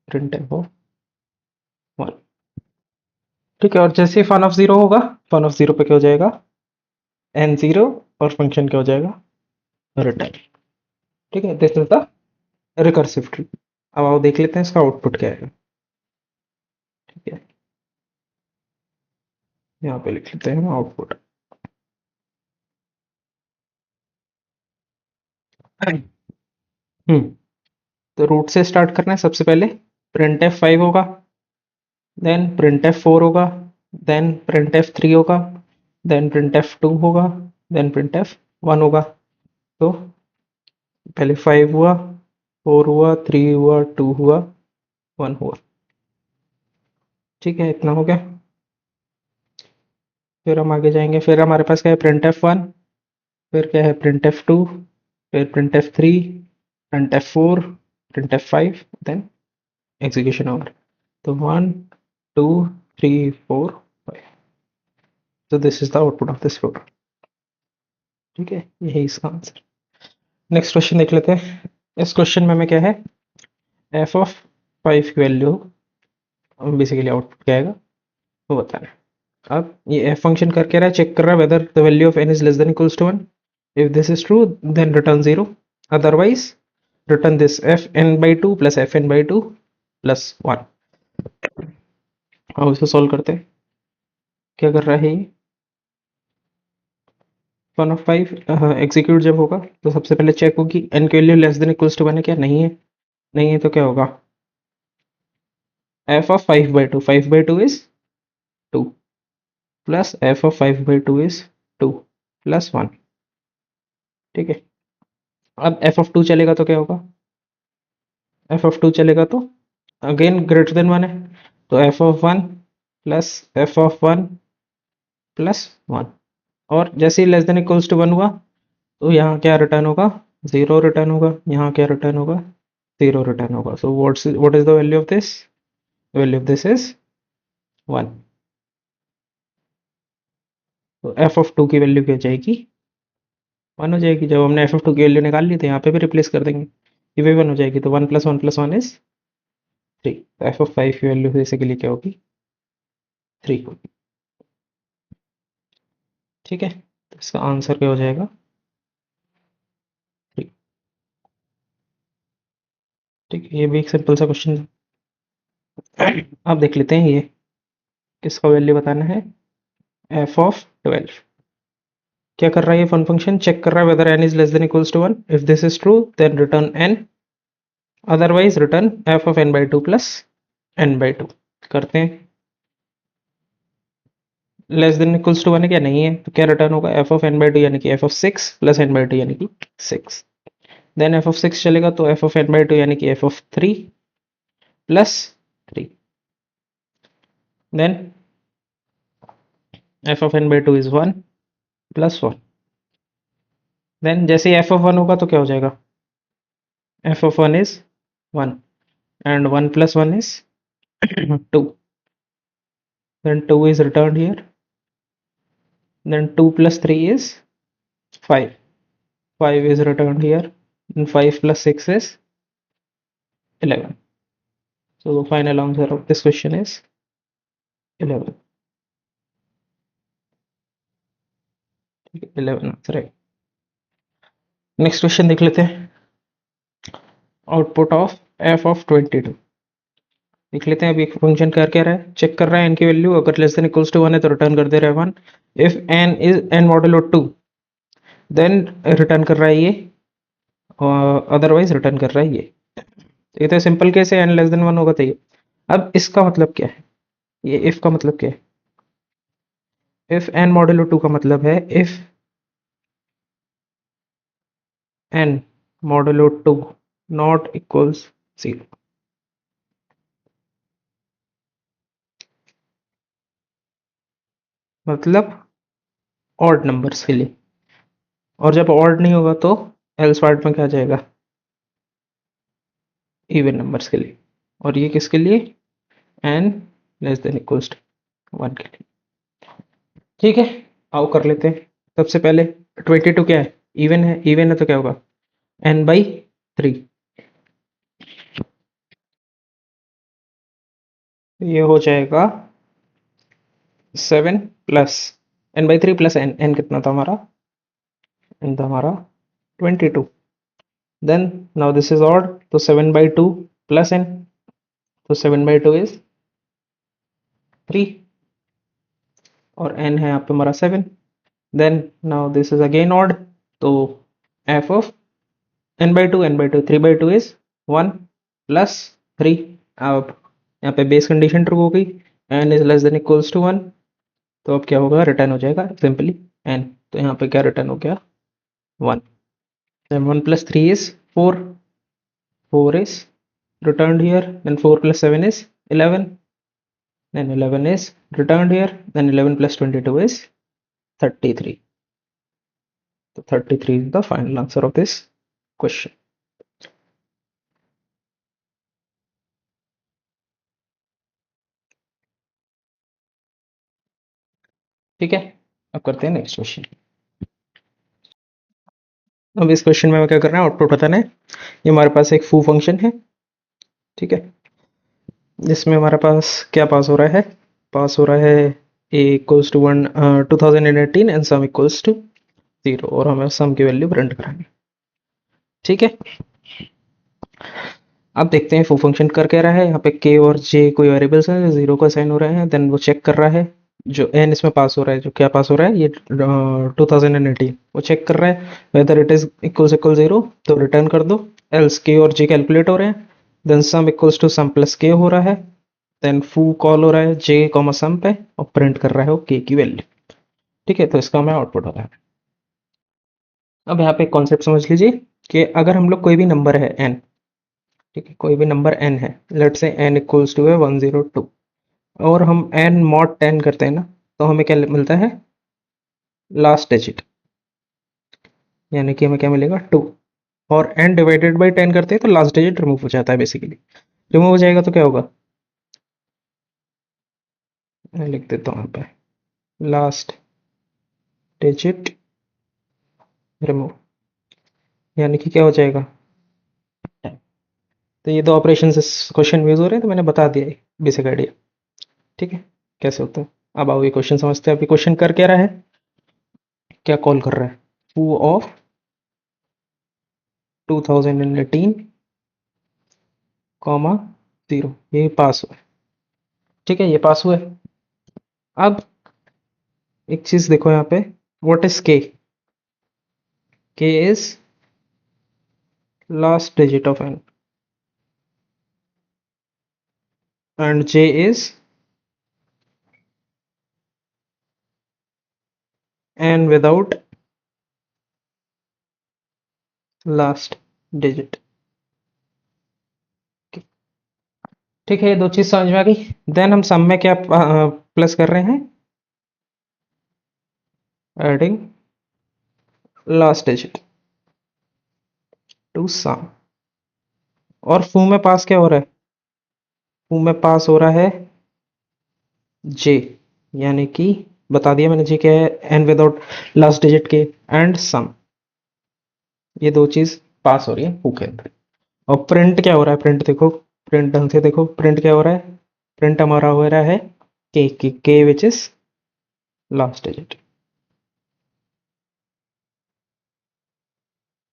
print F of 1। ठीक है, और जैसे ही फन ऑफ 0 होगा, फन ऑफ 0 पे क्या हो जाएगा, n 0, और फंक्शन क्या हो जाएगा, रिटर्न। ठीक है, this is the recursive tree. अब आओ देख लेते हैं इसका आउटपुट क्या है। ठीक है, यहाँ पे लिख लेते हैं आउटपुट। तो रूट से स्टार्ट करना है। सबसे पहले प्रिंट एफ 5 होगा, देन प्रिंट एफ 4 होगा, देन प्रिंट एफ 3 होगा, देन प्रिंट एफ 2 होगा, देन प्रिंट एफ 1 होगा। तो पहले 5 हुआ, 4 हुआ, 3 हुआ, 2 हुआ, 1 हुआ। ठीक है, इतना हो गया। फिर हम आगे जाएंगे, फिर हमारे पास क्या है, प्रिंट एफ 1, फिर क्या है प्रिंट एफ 2, फिर printf 3, printf 4, printf 5, then execution over. तो 1 2 3 4 5। तो this is the output of this program. ठीक है, यही इसका आंसर। नेक्स्ट क्वेश्चन देख लेते हैं। इस क्वेश्चन में हमें क्या है, एफ ऑफ 5 की वैल्यू बेसिकली आउटपुट क्या आएगा वो बताना है। अब ये एफ फंक्शन करके रहा है, चेक कर रहा है whether the value of n is less than equals to 1। If this is true then return 0, otherwise return this f n by 2 plus f n by 2 plus 1। अब इसे सॉल्व करते हैं। क्या कर रहा है ये, 1 of 5 एग्जीक्यूट जब होगा तो सबसे पहले चेक होगी एन की value less than equals to 1 है क्या, नहीं है। नहीं है तो क्या होगा, F of 5/2, 5/2 is 2 plus F of 5/2 is 2 plus 1। ठीक है, अब एफ ऑफ 2 चलेगा तो क्या होगा, एफ ऑफ 2 चलेगा तो अगेन ग्रेटर देन 1 है, तो F of 1 plus F of 1 plus 1। और जैसे ही लेस देन इक्वल्स टू 1 हुआ तो यहाँ क्या रिटर्न होगा, 0 रिटर्न होगा। यहाँ क्या रिटर्न होगा, 0 रिटर्न होगा। So what is the value of this, value of this is 1। तो एफ ऑफ 2 की वैल्यू क्या हो जाएगी, 1 हो जाएगी। जब हमने एफ ऑफ 2 की वैल्यू निकाल ली तो यहाँ पे भी रिप्लेस कर देंगे, ये भी 1 हो जाएगी। तो 1 प्लस 1 प्लस 1 इज 3। तो एफ ऑफ 5 की वैल्यू बेसिकली क्या होगी, 3 होगी। ठीक है, तो इसका आंसर क्या हो जाएगा, 3। ठीक है, ये भी एक सिंपल सा क्वेश्चन है। अब देख लेते हैं ये किसका वैल्यू बताना है, एफ ऑफ 12। क्या कर रहा है ये फन फंक्शन, चेक कर रहा है whether n is less than equals to 1। If this is true then return n, otherwise return f of n by 2 plus n by 2। करते हैं, लेस देन इक्वल्स टू 1 है क्या, नहीं है। तो क्या रिटर्न होगा, एफ ऑफ एन बाई 2 यानी कि f of 6 plus n by 2 यानी कि 6। देन एफ ऑफ 6 चलेगा तो एफ ऑफ एन बाई 2 यानी कि f of 3 plus 3। Then f of n by 2 is 1 plus 1। देन जैसे ही एफ ऑफ 1 होगा तो क्या हो जाएगा, F of 1 is 1 and 1 plus 1 is 2, then 2 is returned here, then 2 plus 3 is 5, 5 is returned here, and 5 plus 6 is 11. So the final answer of this question is 11. 11 answer है। नेक्स्ट क्वेश्चन देख लेते हैं, आउटपुट ऑफ एफ ऑफ 22। देख लेते हैं अभी फंक्शन कर क्या रहा है, चेक कर रहा है एन की वैल्यू अगर लेस देन इक्वल्स टू 1 है तो रिटर्न कर दे रहा है 1। If n is n modulo 2 then return कर रहा है ये, अदरवाइज रिटर्न कर रहा है ये। ये तो सिंपल केस है, एन लेस देन 1 होगा तो ये। अब इसका मतलब क्या है, ये इफ का मतलब क्या है, इफ एन मॉडुलो 2 का मतलब है if n modulo 2 not equals 0। मतलब ऑड नंबर्स के लिए, और जब ऑड नहीं होगा तो एल्स पार्ट में क्या आ जाएगा, इवन नंबर्स के लिए। और ये किसके लिए, n less than equals to 1 के लिए। ठीक है, आओ कर लेते हैं। सबसे पहले 22 क्या है, इवन है, इवन है तो क्या होगा, एन बाई 3। ये हो जाएगा 7 plus n by 3 plus n, n कितना था हमारा, एन था हमारा 22। Then now this is odd, तो 7/2 प्लस एन, तो 7/2 इज 3 और n है यहाँ पे हमारा 7। Then now this is again odd, तो f of n/2 3/2 is 1 plus 3। अब यहाँ पे बेस कंडीशन ट्रू हो गई, n is less than equals to 1, तो अब क्या होगा, रिटर्न हो जाएगा सिंपली n। तो यहाँ पे क्या रिटर्न हो गया, 1। then 1 plus 3 is 4, 4 is returned here, then 4 plus 7 is 11, then 11 is returned here, then 11 plus 22 is 33. So 33 is the final answer of this question. ठीक है, अब करते हैं नेक्स्ट क्वेश्चन। अब इस क्वेश्चन में हमें क्या करना है, आउटपुट बताना है। ये हमारे पास एक फू फंक्शन है, ठीक है, जिसमें हमारे पास क्या पास हो रहा है, पास हो रहा है a equals to 1 2018 and sum equals to 0, और हमें सम की वैल्यू प्रिंट करानी, ठीक है। अब देखते हैं फू फंक्शन कर क्या रहा है। यहाँ पे k और j कोई वेरिएबल्स हैं जो 0 को असाइन हो रहे हैं, देन वो चेक कर रहा है जो n इसमें पास हो रहा है, जो क्या पास हो रहा है, ये 2018 वो चेक कर रहा है whether it is equals equal 0, तो रिटर्न कर दो, एल्स k और j कैलकुलेट हो रहे हैं, then sum equals to sum plus k हो रहा है, देन फू कॉल हो रहा है j कॉमा सम पे और प्रिंट कर रहा है वो k की वैल्यू, ठीक है। तो इसका हमें आउटपुट हो रहा है। अब यहाँ पे एक कॉन्सेप्ट समझ लीजिए कि अगर हम लोग कोई भी नंबर है n, ठीक है, कोई भी नंबर n है, लेट से n इक्वल्स टू है 102, और हम n मॉड 10 करते हैं ना, तो हमें क्या मिलता है, लास्ट डिजिट, यानी कि हमें क्या मिलेगा 2, और n डिवाइडेड बाई 10 करते हैं तो लास्ट डिजिट रिमूव हो जाता है, बेसिकली रिमूव हो जाएगा तो क्या होगा, मैं लिख देता हूँ यहाँ पे लास्ट डिजिट रिमूव, यानी कि क्या हो जाएगा, तो ये दो ऑपरेशन इस क्वेश्चन में यूज हो रहे हैं, तो मैंने बता दिया बेसिक आइडिया, ठीक है, कैसे होता है। अब आओ ये क्वेश्चन समझते हैं। अभी क्वेश्चन कर क्या रहा है, क्या कॉल कर रहा है, फू ऑफ 2018 कॉमा 0, ये पास हुआ है, ठीक है, ये पास हुआ है। अब एक चीज देखो यहाँ पे, what is k, k is last digit of n and j is n without last digit, ठीक है, ये दो चीज समझ में आ गई। देन हम सम में क्या प्लस कर रहे हैं, adding last digit to some, और फू में पास क्या हो रहा है, फू में पास हो रहा है जे, यानी कि बता दिया मैंने, जे क्या है, एन विदाउट लास्ट डिजिट के एंड सम, ये दो चीज पास हो रही है फू के अंदर। और प्रिंट क्या हो रहा है, प्रिंट देखो, प्रिंट ढंग से देखो, प्रिंट क्या हो रहा है, प्रिंट हमारा हो रहा है के विच इज लास्ट डिजिट,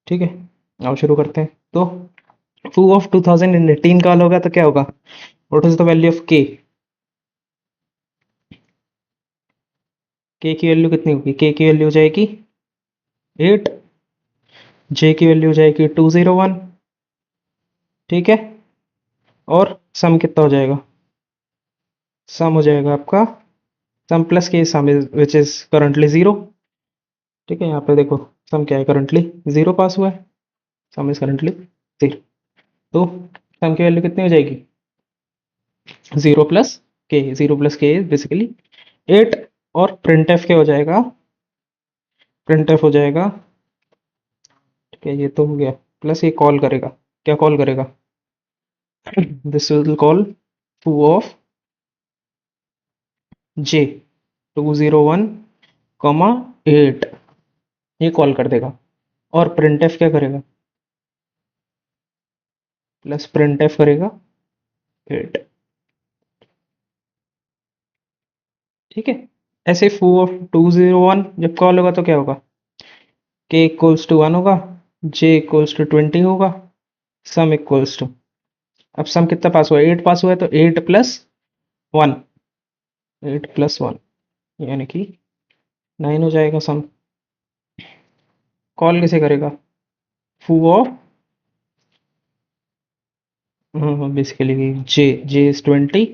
ठीक है। अब शुरू करते हैं। तो फू ऑफ 2018 का होगा तो क्या होगा, what is the value of के की वैल्यू कितनी होगी, के की वैल्यू हो जाएगी 8, जे की वैल्यू हो जाएगी 201, ठीक है, और सम कितना हो जाएगा, सम हो जाएगा आपका सम प्लस के सम विच इज करंटली 0, ठीक है। यहाँ पे देखो सम क्या है, करंटली 0 पास हुआ है, सम इज करंटली 0, तो सम की वैल्यू कितनी हो जाएगी, 0 प्लस के इज बेसिकली 8, और प्रिंट एफ क्या हो जाएगा, प्रिंट एफ हो जाएगा, ठीक है, ये तो हो गया, प्लस ये कॉल करेगा, क्या कॉल करेगा, this will call foo of J 201 comma 8, ये कॉल कर देगा, और प्रिंट एफ क्या करेगा, प्लस प्रिंट एफ करेगा 8, ठीक है। ऐसे फू ऑफ 201 जब कॉल होगा तो क्या होगा, के इक्वल्स टू 1 होगा, जे इक्वल्स टू 20 होगा, सम इक्वल्स टू, अब सम कितना पास हुआ है, 8 पास हुआ है, तो 8 प्लस 1, 8 + 1 यानी कि 9 हो जाएगा सम। कॉल किसे करेगा? फू of basically J is 20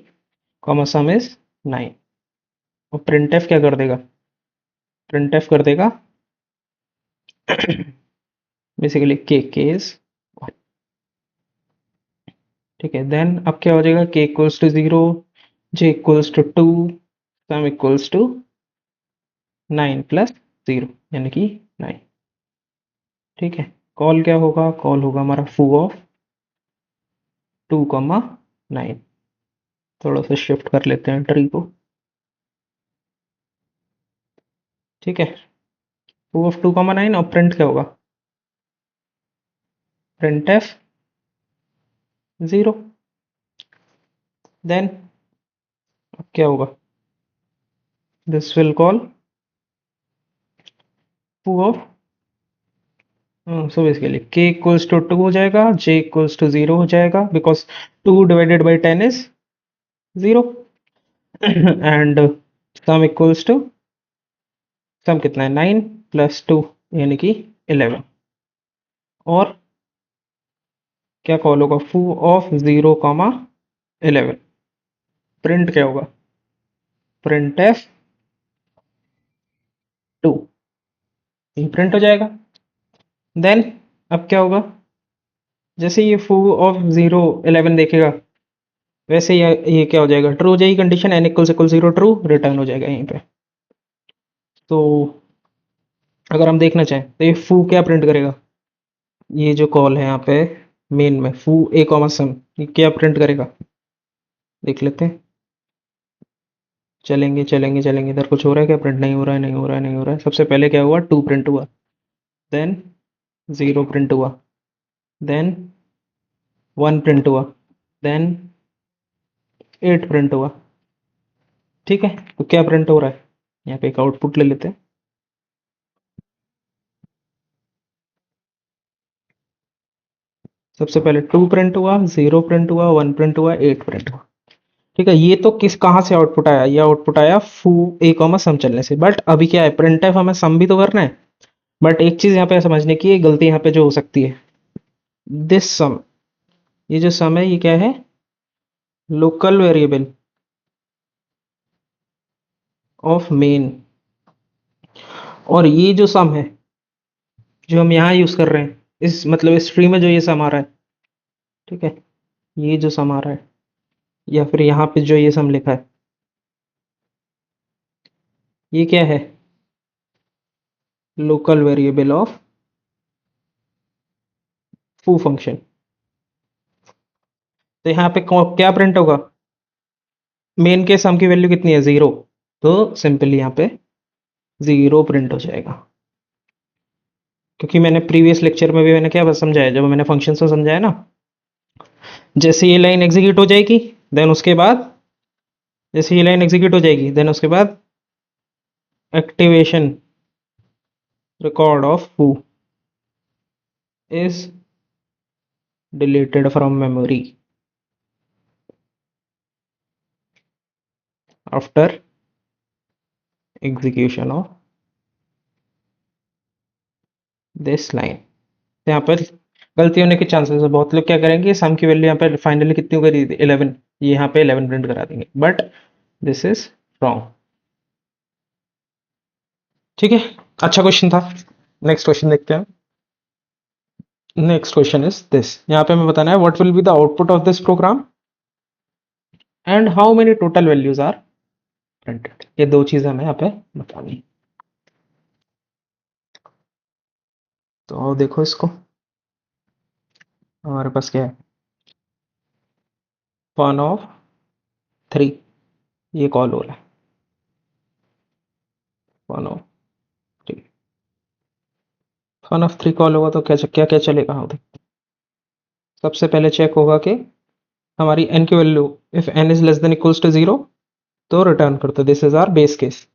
comma some is 9। और प्रिंट एफ क्या कर देगा? प्रिंट एफ कर देगा बेसिकली के इज, ठीक है। देन अब क्या हो जाएगा? K equals to 0, j equals to 2, sum equals to 9 + 0 यानी कि 9। ठीक है। कॉल क्या होगा? कॉल होगा हमारा फू ऑफ 2,9। थोड़ा सा शिफ्ट कर लेते हैं ट्री को। ठीक है। फू ऑफ 2,9 और प्रिंट क्या होगा? Print F 0। देन अब क्या होगा? This will call foo of, so basically K equals to 2 हो जाएगा, जे इक्वल्स टू 0 हो जाएगा because 2 divided by 10 is 0 and sum equals to, sum कितना है? 9 + 2 यानी कि 11। और क्या कॉल होगा? फू ऑफ 0,11। प्रिंट क्या होगा? प्रिंट एफ 2, ये प्रिंट हो जाएगा। देन अब क्या होगा? जैसे ये फू ऑफ 0,11 देखेगा वैसे ये क्या हो जाएगा? ट्रू हो जाएगी कंडीशन, n = 0 ट्रू, रिटर्न हो जाएगा यहीं पे। तो अगर हम देखना चाहें तो ये फू क्या प्रिंट करेगा? ये जो कॉल है यहाँ पे मेन में फू ए कॉमा सम, ये क्या प्रिंट करेगा? देख लेते हैं। चलेंगे चलेंगे चलेंगे, इधर कुछ हो रहा है क्या? प्रिंट नहीं हो रहा है, नहीं हो रहा है, नहीं हो रहा है। सबसे पहले क्या हुआ? 2 प्रिंट हुआ, देन 0 प्रिंट हुआ, देन 1 प्रिंट हुआ, देन 8 प्रिंट हुआ। ठीक है। तो क्या प्रिंट हो रहा है? यहाँ पे एक आउटपुट ले लेते हैं। सबसे पहले 2 प्रिंट हुआ, 0 प्रिंट हुआ, 1 प्रिंट हुआ, 8 प्रिंट हुआ। ठीक है। ये तो किस कहाँ से आउटपुट आया? ये आउटपुट आया फू ए कॉमा सम चलने से। बट अभी क्या है? प्रिंट एफ हमें सम भी तो करना है। बट एक चीज यहाँ पे समझने की, गलती यहाँ पे जो हो सकती है, दिस सम, ये जो सम है ये क्या है? Local variable of main. और ये जो सम है जो हम यहाँ यूज कर रहे हैं, इस मतलब इस ट्री में जो ये सम आ रहा है, ठीक है, ये जो सम आ रहा है या फिर यहाँ पे जो ये सम लिखा है, ये क्या है? लोकल वेरिएबल ऑफ फू फंक्शन। तो यहाँ पे क्या प्रिंट होगा? मेन के सम की वैल्यू कितनी है? 0। तो सिंपली यहाँ पे 0 प्रिंट हो जाएगा। क्योंकि मैंने प्रीवियस लेक्चर में भी मैंने क्या समझाया, जब मैंने फंक्शन को समझाया ना, जैसे ये लाइन एग्जीक्यूट हो जाएगी देन उसके बाद, जैसे ये लाइन एग्जीक्यूट हो जाएगी देन उसके बाद एक्टिवेशन रिकॉर्ड ऑफ फू is deleted from memory after execution of this line. यहाँ पर गलती होने के चांसेस है। बहुत लोग क्या करेंगे, सम की वैल्यू यहाँ पर फाइनली कितनी होगी? 11। ये यहाँ पे 11 प्रिंट करा देंगे, बट दिस इज रॉन्ग। ठीक है। अच्छा क्वेश्चन था। नेक्स्ट क्वेश्चन देखते हैं। Next question is this. यहाँ पे हमें बताना है what will be the output of this program and how many total values are printed. ये दो चीजें हमें यहाँ पे बतानी है। तो आओ देखो इसको। हमारे पास क्या है? फन ऑफ 3, ये कॉल हो रहा है। Fun of 3, fun of 3 call होगा तो क्या क्या क्या चलेगा? हाँ देखते हैं। सबसे पहले चेक होगा कि हमारी n की value, if n is less than equals to 0 तो रिटर्न कर दो, this is our base case.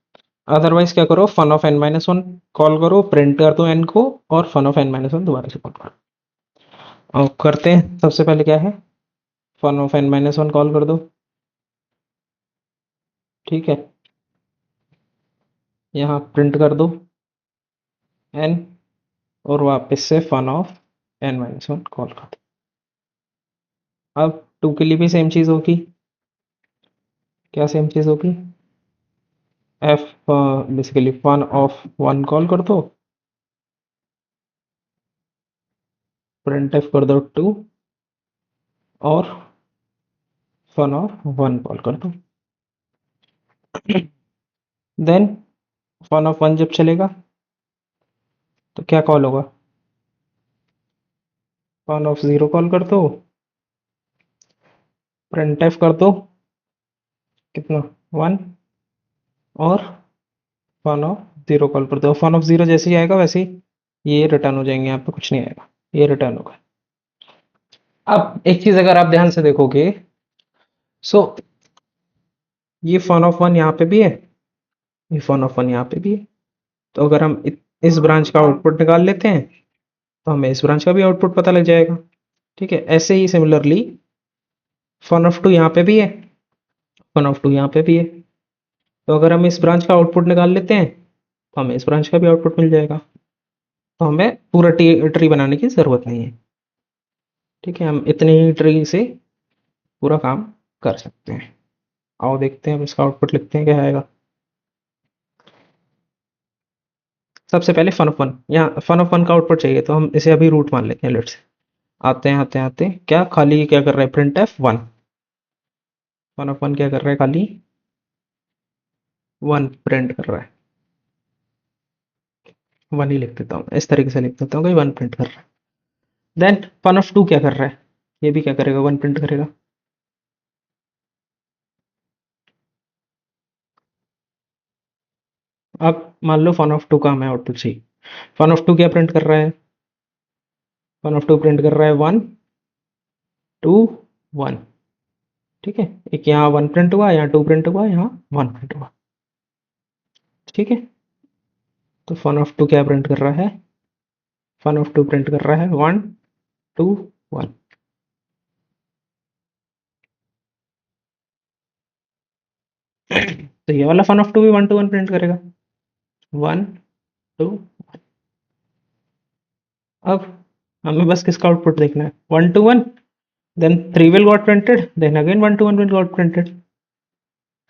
Otherwise क्या करो? फन ऑफ n-1 कॉल करो, प्रिंट कर दो n को, और फन ऑफ n-1 दोबारा से कॉल करो। और करते हैं। सबसे पहले क्या है? फन ऑफ n-1 कॉल कर दो। ठीक है, यहाँ प्रिंट कर दो एन, और वापस से फन ऑफ n-1 कॉल कर दो। अब टू के लिए भी सेम चीज़ होगी। क्या सेम चीज़ होगी? F basically fun of one call कर दो, प्रिंट एफ कर दो टू, और फन ऑफ वन कॉल कर दो। देन फन ऑफ वन जब चलेगा तो क्या कॉल होगा? फन ऑफ जीरो कॉल कर दो, प्रिंट एफ कर दो कितना, वन, और फन ऑफ जीरो कॉल कर दो। फन ऑफ जीरो जैसे ही आएगा वैसे ही ये रिटर्न हो जाएंगे, यहाँ पे कुछ नहीं आएगा, ये रिटर्न होगा। अब एक चीज अगर आप ध्यान से देखोगे, सो ये फन ऑफ वन यहाँ पे भी है, ये फन ऑफ वन यहाँ पे भी है। तो अगर हम इस ब्रांच का आउटपुट निकाल लेते हैं तो हमें इस ब्रांच का भी आउटपुट पता लग जाएगा। ठीक है, ऐसे ही सिमिलरली फन ऑफ टू यहाँ पे भी है, फन ऑफ टू यहाँ पे भी है। तो अगर हम इस ब्रांच का आउटपुट निकाल लेते हैं तो हमें इस ब्रांच का भी आउटपुट मिल जाएगा। तो हमें पूरा ट्री बनाने की ज़रूरत नहीं है। ठीक है, हम इतने ही ट्री से पूरा काम कर सकते हैं। आओ देखते हैं, अब इसका आउटपुट लिखते हैं, क्या आएगा। सबसे पहले फन ऑफ वन, यहाँ फन ऑफ वन का आउटपुट चाहिए तो हम इसे अभी रूट मान लेते हैं। लेट्स आते हैं आते हैं आते हैं, क्या खाली क्या कर रहा है, print F one. Fun of one क्या कर रहा है, खाली वन प्रिंट कर रहा है। वन ही लिख देता हूँ, इस तरीके से लिख देता हूँ कि वन प्रिंट कर रहा है। देन फन ऑफ टू क्या कर रहा है, ये भी क्या करेगा, वन प्रिंट करेगा। अब मान लो फन ऑफ टू का हमें आउटपुट चाहिए। फन ऑफ टू क्या प्रिंट कर रहा है, फन ऑफ टू प्रिंट कर रहा है वन टू वन। ठीक है, एक यहाँ वन प्रिंट हुआ, यहाँ टू प्रिंट हुआ, यहाँ वन प्रिंट हुआ। ठीक है, तो फन ऑफ टू क्या प्रिंट कर रहा है, फन ऑफ टू प्रिंट कर रहा है वन टू वन। तो ये वाला फन ऑफ टू भी वन टू वन प्रिंट करेगा, वन टू। अब हमें बस किसका आउटपुट देखना है, one two one, then three will got printed, then again one two one will got printed.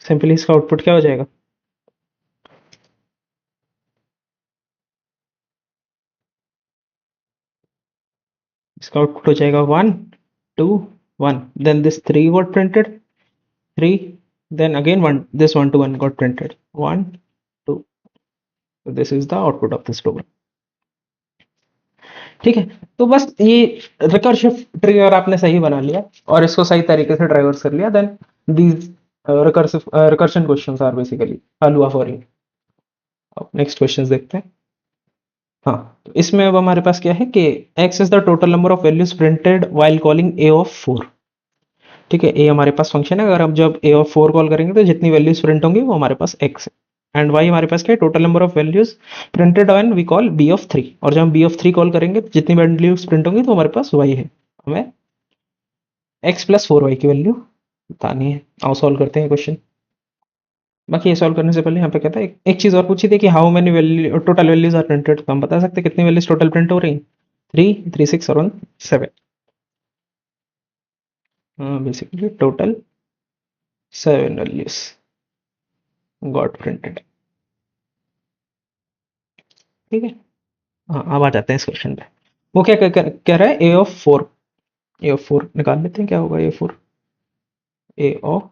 Simply इसका आउटपुट क्या हो जाएगा, इसका आउटपुट हो जाएगा one two one, then this three got printed, three, then again one, this one to one got printed, one two, so this is the output of this program। ठीक है, तो बस ये रिकर्सिव ट्री अगर आपने सही बना लिया और इसको सही तरीके से ट्राइवर्स कर लिया, then these recursion questions are basically halwa for you. अब नेक्स्ट क्वेश्चंस देखते हैं। हाँ, तो इसमें अब हमारे पास क्या है कि x is the total number of values printed while calling a of 4। ठीक है, ए हमारे पास फंक्शन है, अगर हम जब ए ऑफ 4 कॉल करेंगे तो जितनी वैल्यूज प्रिंट होंगी वो हमारे पास x है, एंड y हमारे पास क्या है, total number of values printed when we call b of 3। और जब हम b ऑफ 3 कॉल करेंगे तो जितनी वैल्यूज प्रिंट होंगी तो हमारे पास y है, हमें x प्लस 4y की वैल्यू बतानी है। आओ सॉल्व करते हैं क्वेश्चन। बाकी ये सॉल्व करने से पहले यहाँ पे कहता है एक चीज और पूछी थी कि how many value total values are printed, तो हम बता सकते हैं कितनी वैल्यूज टोटल प्रिंट हो रही हैं, 3, 3, 6 और 1, 7। Basically total 7 values got printed. ठीक है, हाँ अब आ जाते हैं इस क्वेश्चन पे। वो क्या कह रहा है, ए ऑफ 4, ए ऑफ 4 निकाल लेते हैं, क्या होगा ए 4, ए ऑफ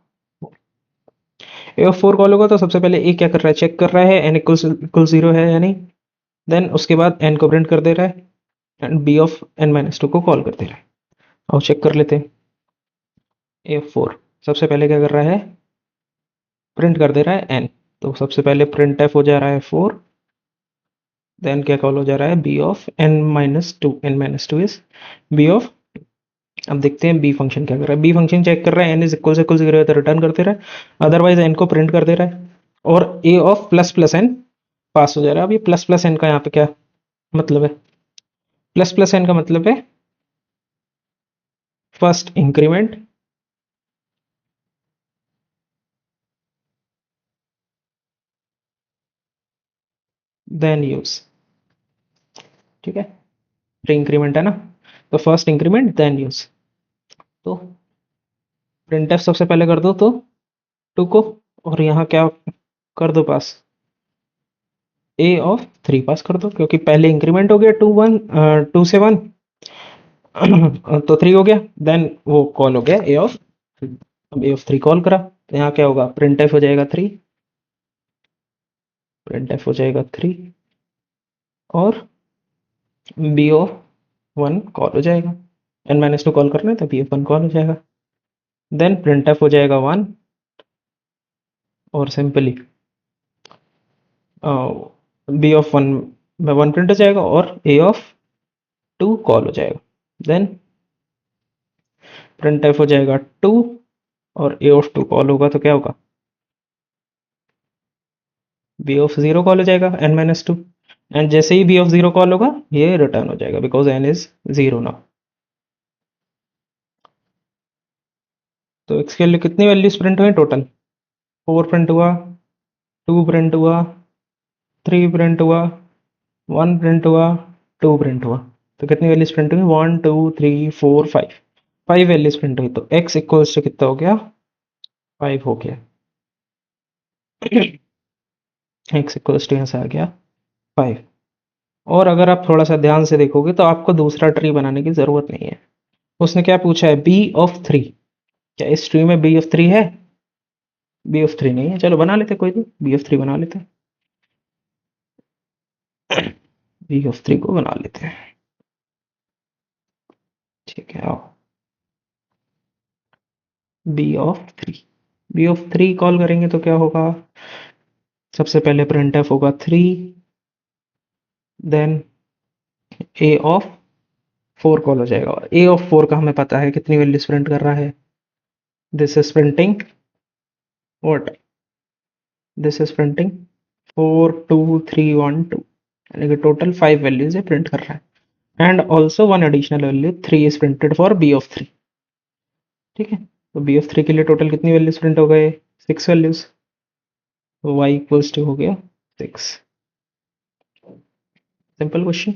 ए ऑफ 4 कॉल होगा तो सबसे पहले ए क्या कर रहा है, चेक कर रहा है एन इक्वल जीरो है या नहीं। देन उसके बाद एन को प्रिंट कर दे रहा है, and b of n minus two को कॉल कर दे रहा है। और चेक कर लेते हैं, ए ऑफ 4 सबसे पहले क्या कर रहा है, प्रिंट कर दे रहा है एन। तो सबसे पहले प्रिंट एफ हो जा रहा है 4, देन क्या कॉल हो जा रहा है, b of n minus two, n minus two is b of. अब देखते हैं बी फंक्शन क्या कर रहा है, बी फंक्शन चेक कर रहा है एन इज इक्वल जीरो है तो रिटर्न कर दे रहा है, अदरवाइज एन को प्रिंट कर दे रहा है। और ए ऑफ प्लस प्लस एन पास हो जा रहा है। अब ये प्लस प्लस एन का यहाँ पे क्या मतलब है, प्लस प्लस एन का मतलब है फर्स्ट इंक्रीमेंट देन यूज, ठीक है, प्री इंक्रीमेंट है ना, तो फर्स्ट इंक्रीमेंट देन यूज। तो प्रिंट एफ सबसे पहले कर दो तो 2 को, और यहाँ क्या कर दो पास, ए ऑफ 3 पास कर दो, क्योंकि पहले इंक्रीमेंट हो गया 2 से 1 तो 3 हो गया, देन वो कॉल हो गया ए ऑफ 3। अब ए ऑफ 3 कॉल करा तो यहाँ क्या होगा, प्रिंट एफ हो जाएगा 3, प्रिंट एफ हो जाएगा 3, और बी ऑफ 1 कॉल हो जाएगा, n माइनस 2 कॉल करना है तो बी ऑफ 1 कॉल हो जाएगा, देन प्रिंट एफ हो जाएगा 1, और सिंपली बी ऑफ 1 में 1 प्रिंट हो जाएगा, और ए ऑफ 2 कॉल हो जाएगा, देन प्रिंट एफ हो जाएगा 2, और ए ऑफ 2 कॉल होगा तो क्या होगा, बी ऑफ 0 कॉल हो जाएगा n माइनस 2, एंड जैसे ही बी ऑफ 0 कॉल होगा ये रिटर्न हो जाएगा, बिकॉज n इज 0 नाउ। तो इसके लिए कितनी वैल्यूज प्रिंट हुई टोटल, 4 प्रिंट हुआ, 2 प्रिंट हुआ, 3 प्रिंट हुआ, 1 प्रिंट हुआ, 2 प्रिंट हुआ। तो कितनी वैल्यूज प्रिंट हुई, 1 2 3 4 5, 5 वैल्यूज प्रिंट हुई, तो x इक्वल्स टू कितना हो गया, 5 हो गया। x इक्वल्स टू यहाँ से आ गया 5। और अगर आप थोड़ा सा ध्यान से देखोगे तो आपको दूसरा ट्री बनाने की जरूरत नहीं है। उसने क्या पूछा है, बी ऑफ 3, क्या इस ट्री में बी ऑफ 3 है, बी ऑफ 3 नहीं है, चलो बना लेते, कोई नहीं, बी ऑफ 3 बना लेते, बी ऑफ 3 को बना लेते हैं, ठीक है। आओ, b of 3, b of 3 call करेंगे तो क्या होगा, सबसे पहले प्रिंट एफ होगा 3, देन ए ऑफ 4 कॉल हो जाएगा, और ए ऑफ 4 का हमें पता है कितनी वैल्यूज प्रिंट कर रहा है, this is printing what, this is printing 4 2 3 1 2, यानी कि टोटल 5 वैल्यूज है प्रिंट कर रहा है, and also one additional value 3 is printed for b of 3, ठीक है। तो बी ऑफ 3 के लिए टोटल कितनी वैल्यूज प्रिंट हो गए, 6 वैल्यूज, तो y इक्वल्स टू हो गया 6, सिंपल क्वेश्चन।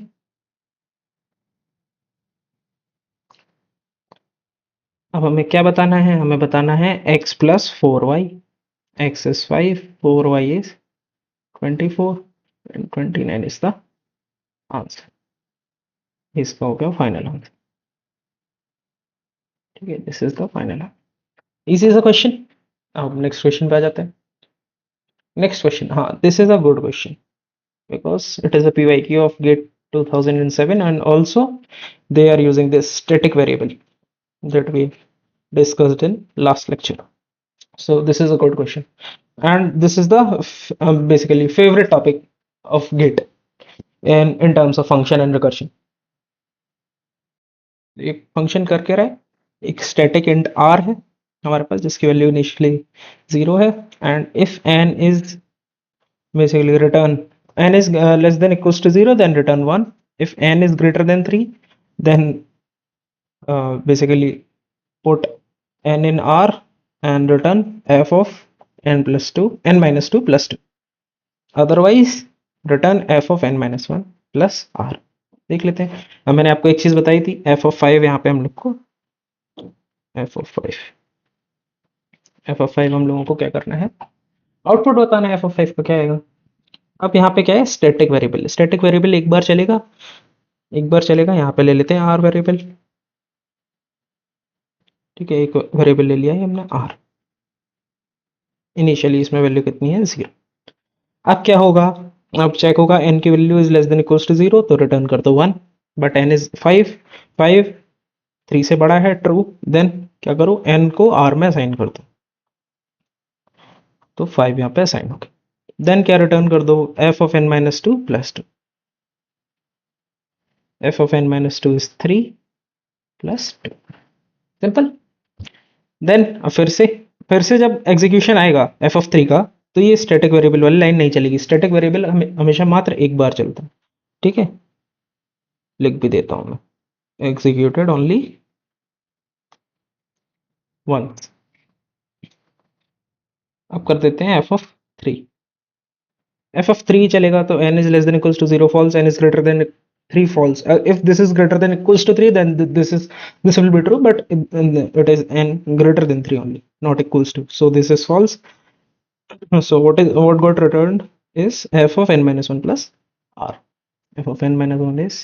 अब हमें क्या बताना है, हमें बताना है x plus 4y, x is 5, 4y is 24, and 29 is the answer, इसका हो गया फाइनल आंसर, ठीक है, this is the final answer, easy is the question. अब नेक्स्ट क्वेश्चन पे आ जाते हैं। नेक्स्ट क्वेश्चन, हाँ, this is a good question because it is a PYQ of GATE 2007, and also they are using this static variable that we discussed in last lecture. So this is a good question, and this is the basically favorite topic of GATE in terms of function and recursion. एक फंक्शन करके रहा है, एक स्टैटिक इंट r है हमारे पास जिसकी वैल्यू इनिशियली 0 है, and if n is basically return n is less than equals to 0, then return 1. If n is greater than 3, then basically put n in r and return f of n plus 2, n minus 2 plus 2. Otherwise return f of n minus 1 plus r. देख लेते हैं। अब मैंने आपको एक चीज बताई थी, f of 5, यहाँ पे हम लोग को f of 5, f of 5 हम लोगों को क्या करना है, आउटपुट बताना है f of 5 का क्या आएगा। अब यहाँ पे क्या है, स्टैटिक वेरिएबल, स्टैटिक वेरिएबल एक बार चलेगा, एक बार चलेगा, यहाँ पे ले लेते हैं आर वेरिएबल, ठीक है, एक वेरिएबल ले लिया है हमने आर, इनिशियली इसमें वैल्यू कितनी है 0। अब क्या होगा, अब चेक होगा n की value is less than equals to 0, तो रिटर्न कर दो 1, बट n इज 5, 5 3 से बड़ा है, ट्रू, देन क्या करो, n को r में असाइन कर दो, तो 5 यहाँ पे असाइन हो गया, देन क्या रिटर्न कर दो, f of n minus 2 plus 2, f of n minus 2 is 3 plus 2, simple. Then फिर से जब एग्जीक्यूशन आएगा एफ ऑफ 3 का, तो ये स्टैटिक वेरिएबल वाली लाइन नहीं चलेगी, स्टैटिक वेरिएबल हमेशा मात्र एक बार चलता है, ठीक है, लिख भी देता हूं मैं, एग्जीक्यूटेड ओनली वंस। अब कर देते हैं एफ ऑफ 3, एफ ऑफ 3 चलेगा तो n is less than equals to 0 फॉल्स, n is greater than 3 false. If this is greater than equals to 3, then this will be true, but it is n greater than 3 only, not equals to. So this is false. So what got returned is f of n minus 1 plus r. F of n minus 1 is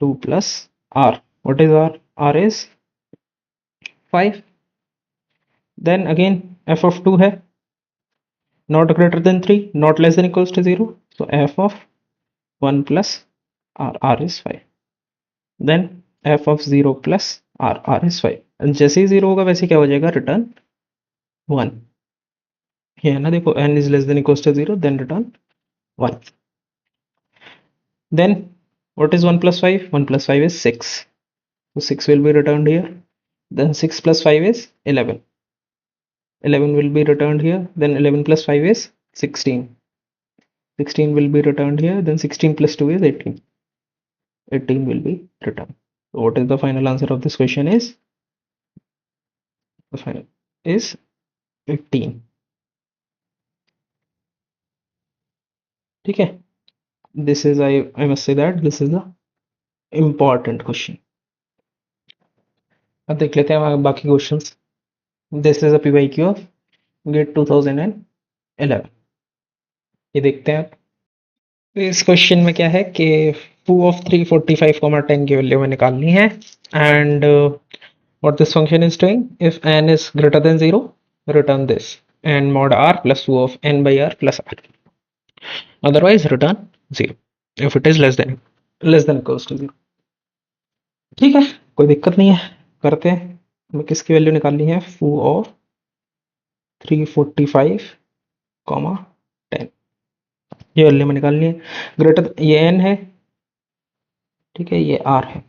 2 plus r. What is r? R is 5. Then again f of 2 है, not greater than 3, not less than equals to 0. So f of 1 plus r, r is 5. Then f of 0 plus r, r is 5. And जैसे ही 0 होगा वैसे क्या हो जाएगा, रिटर्न 1. ये है ना, देखो n is less than equals to 0, then return 1. Then what is 1 plus 5? 1 plus 5 is 6. So 6 will be returned here. Then 6 plus 5 is 11. 11 will be returned here. Then 11 plus 5 is 16. 16 will be returned here. Then 16 plus 2 is 18. 18 will be returned. So what is the final answer of this question is? The final is 18. ठीक है, this is I must say that this is the important question. अब देख लेते हैं बाकी questions. This is a PYQ of GATE 2011. ये देखते हैं आप. इस क्वेश्चन में क्या है कि foo of 345, 10 की वैल्यू में निकालनी है. And what this function is doing, if n is greater than 0, return this n mod r plus foo of n by r plus r. Otherwise return 0 if it is less than equals to 0. ठीक है, कोई दिक्कत नहीं है, करते हैं. हमें किसकी वैल्यू निकालनी है, foo of 345, 10. ये वैल्यू में निकालनी है. ग्रेटर, ये n है, ठीक है, ये r है.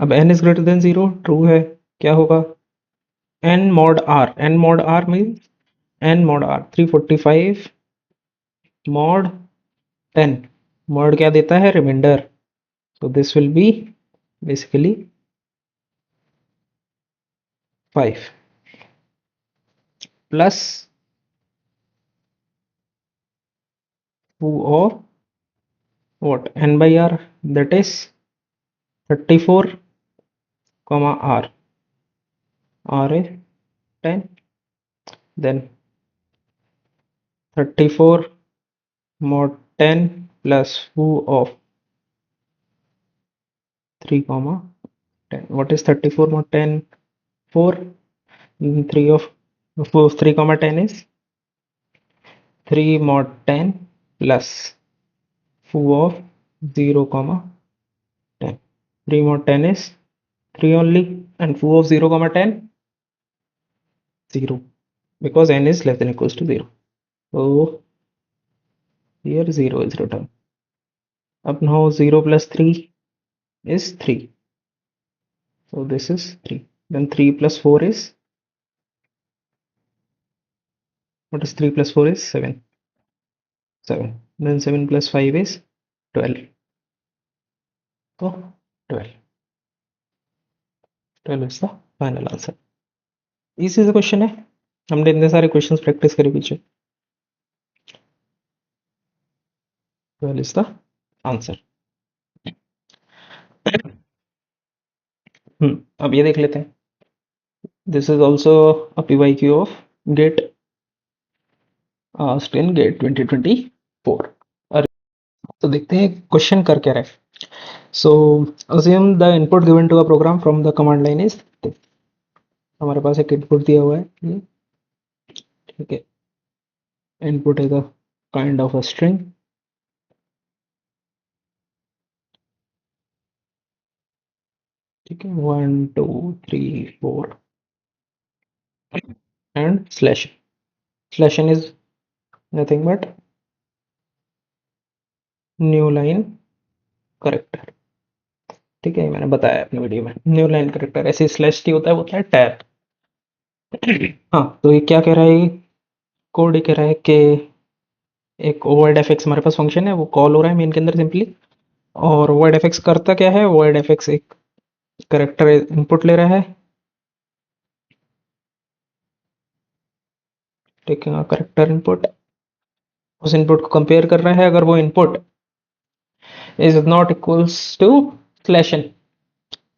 अब n is greater then 0 true है, क्या होगा, n mod r means n mod r 345 mod 10. mod क्या देता है, reminder. so this will be basically 5 plus foo of what, n by r, that is 34 r, r is 10. then 34 mod 10 plus foo of 3 10. what is 34 mod 10? 4. 3 of 3 10 is 3 mod 10 plus foo of 0 10. 3 mod 10 is 3 only, and foo of 0 10 0, because n is less than equals to 0. so here 0 is written. Up now 0 plus 3 is 3, so this is 3. then 3 plus 4 is, what is 3 plus 4 is 7. then 7 plus 5 is 12. so 12 is the final answer. इसी से क्वेश्चन है, हमने इतने सारे क्वेश्चंस प्रैक्टिस करे पीछे. 12 is the answer. अब ये देख लेते हैं. This is also a PYQ of GATE स्टेन गेट 2024. तो देखते हैं क्वेश्चन कर क्या रहा है. So assume the input given to a program from the command line is, हमारे पास एक इनपुट दिया हुआ है ये, ठीक है. Input is a kind of a string, ठीक है. 1 2 3 4 and slash n is nothing but new line character. ठीक है, मैंने बताया अपनी वीडियो में, न्यू लाइन करेक्टर. ऐसे स्लैश टी होता है, वो होता है टैब. हाँ, तो ये क्या कह रहा है, कोड ये कह रहा है कि एक void fx हमारे पास फंक्शन है, वो कॉल हो रहा है मेन के अंदर सिंपली. और void fx करता क्या है, void fx एक करेक्टर इनपुट ले रहा है, ठीक है, करेक्टर इनपुट. उस इनपुट को कंपेयर कर रहा है। अगर वो input is not equals to slash n,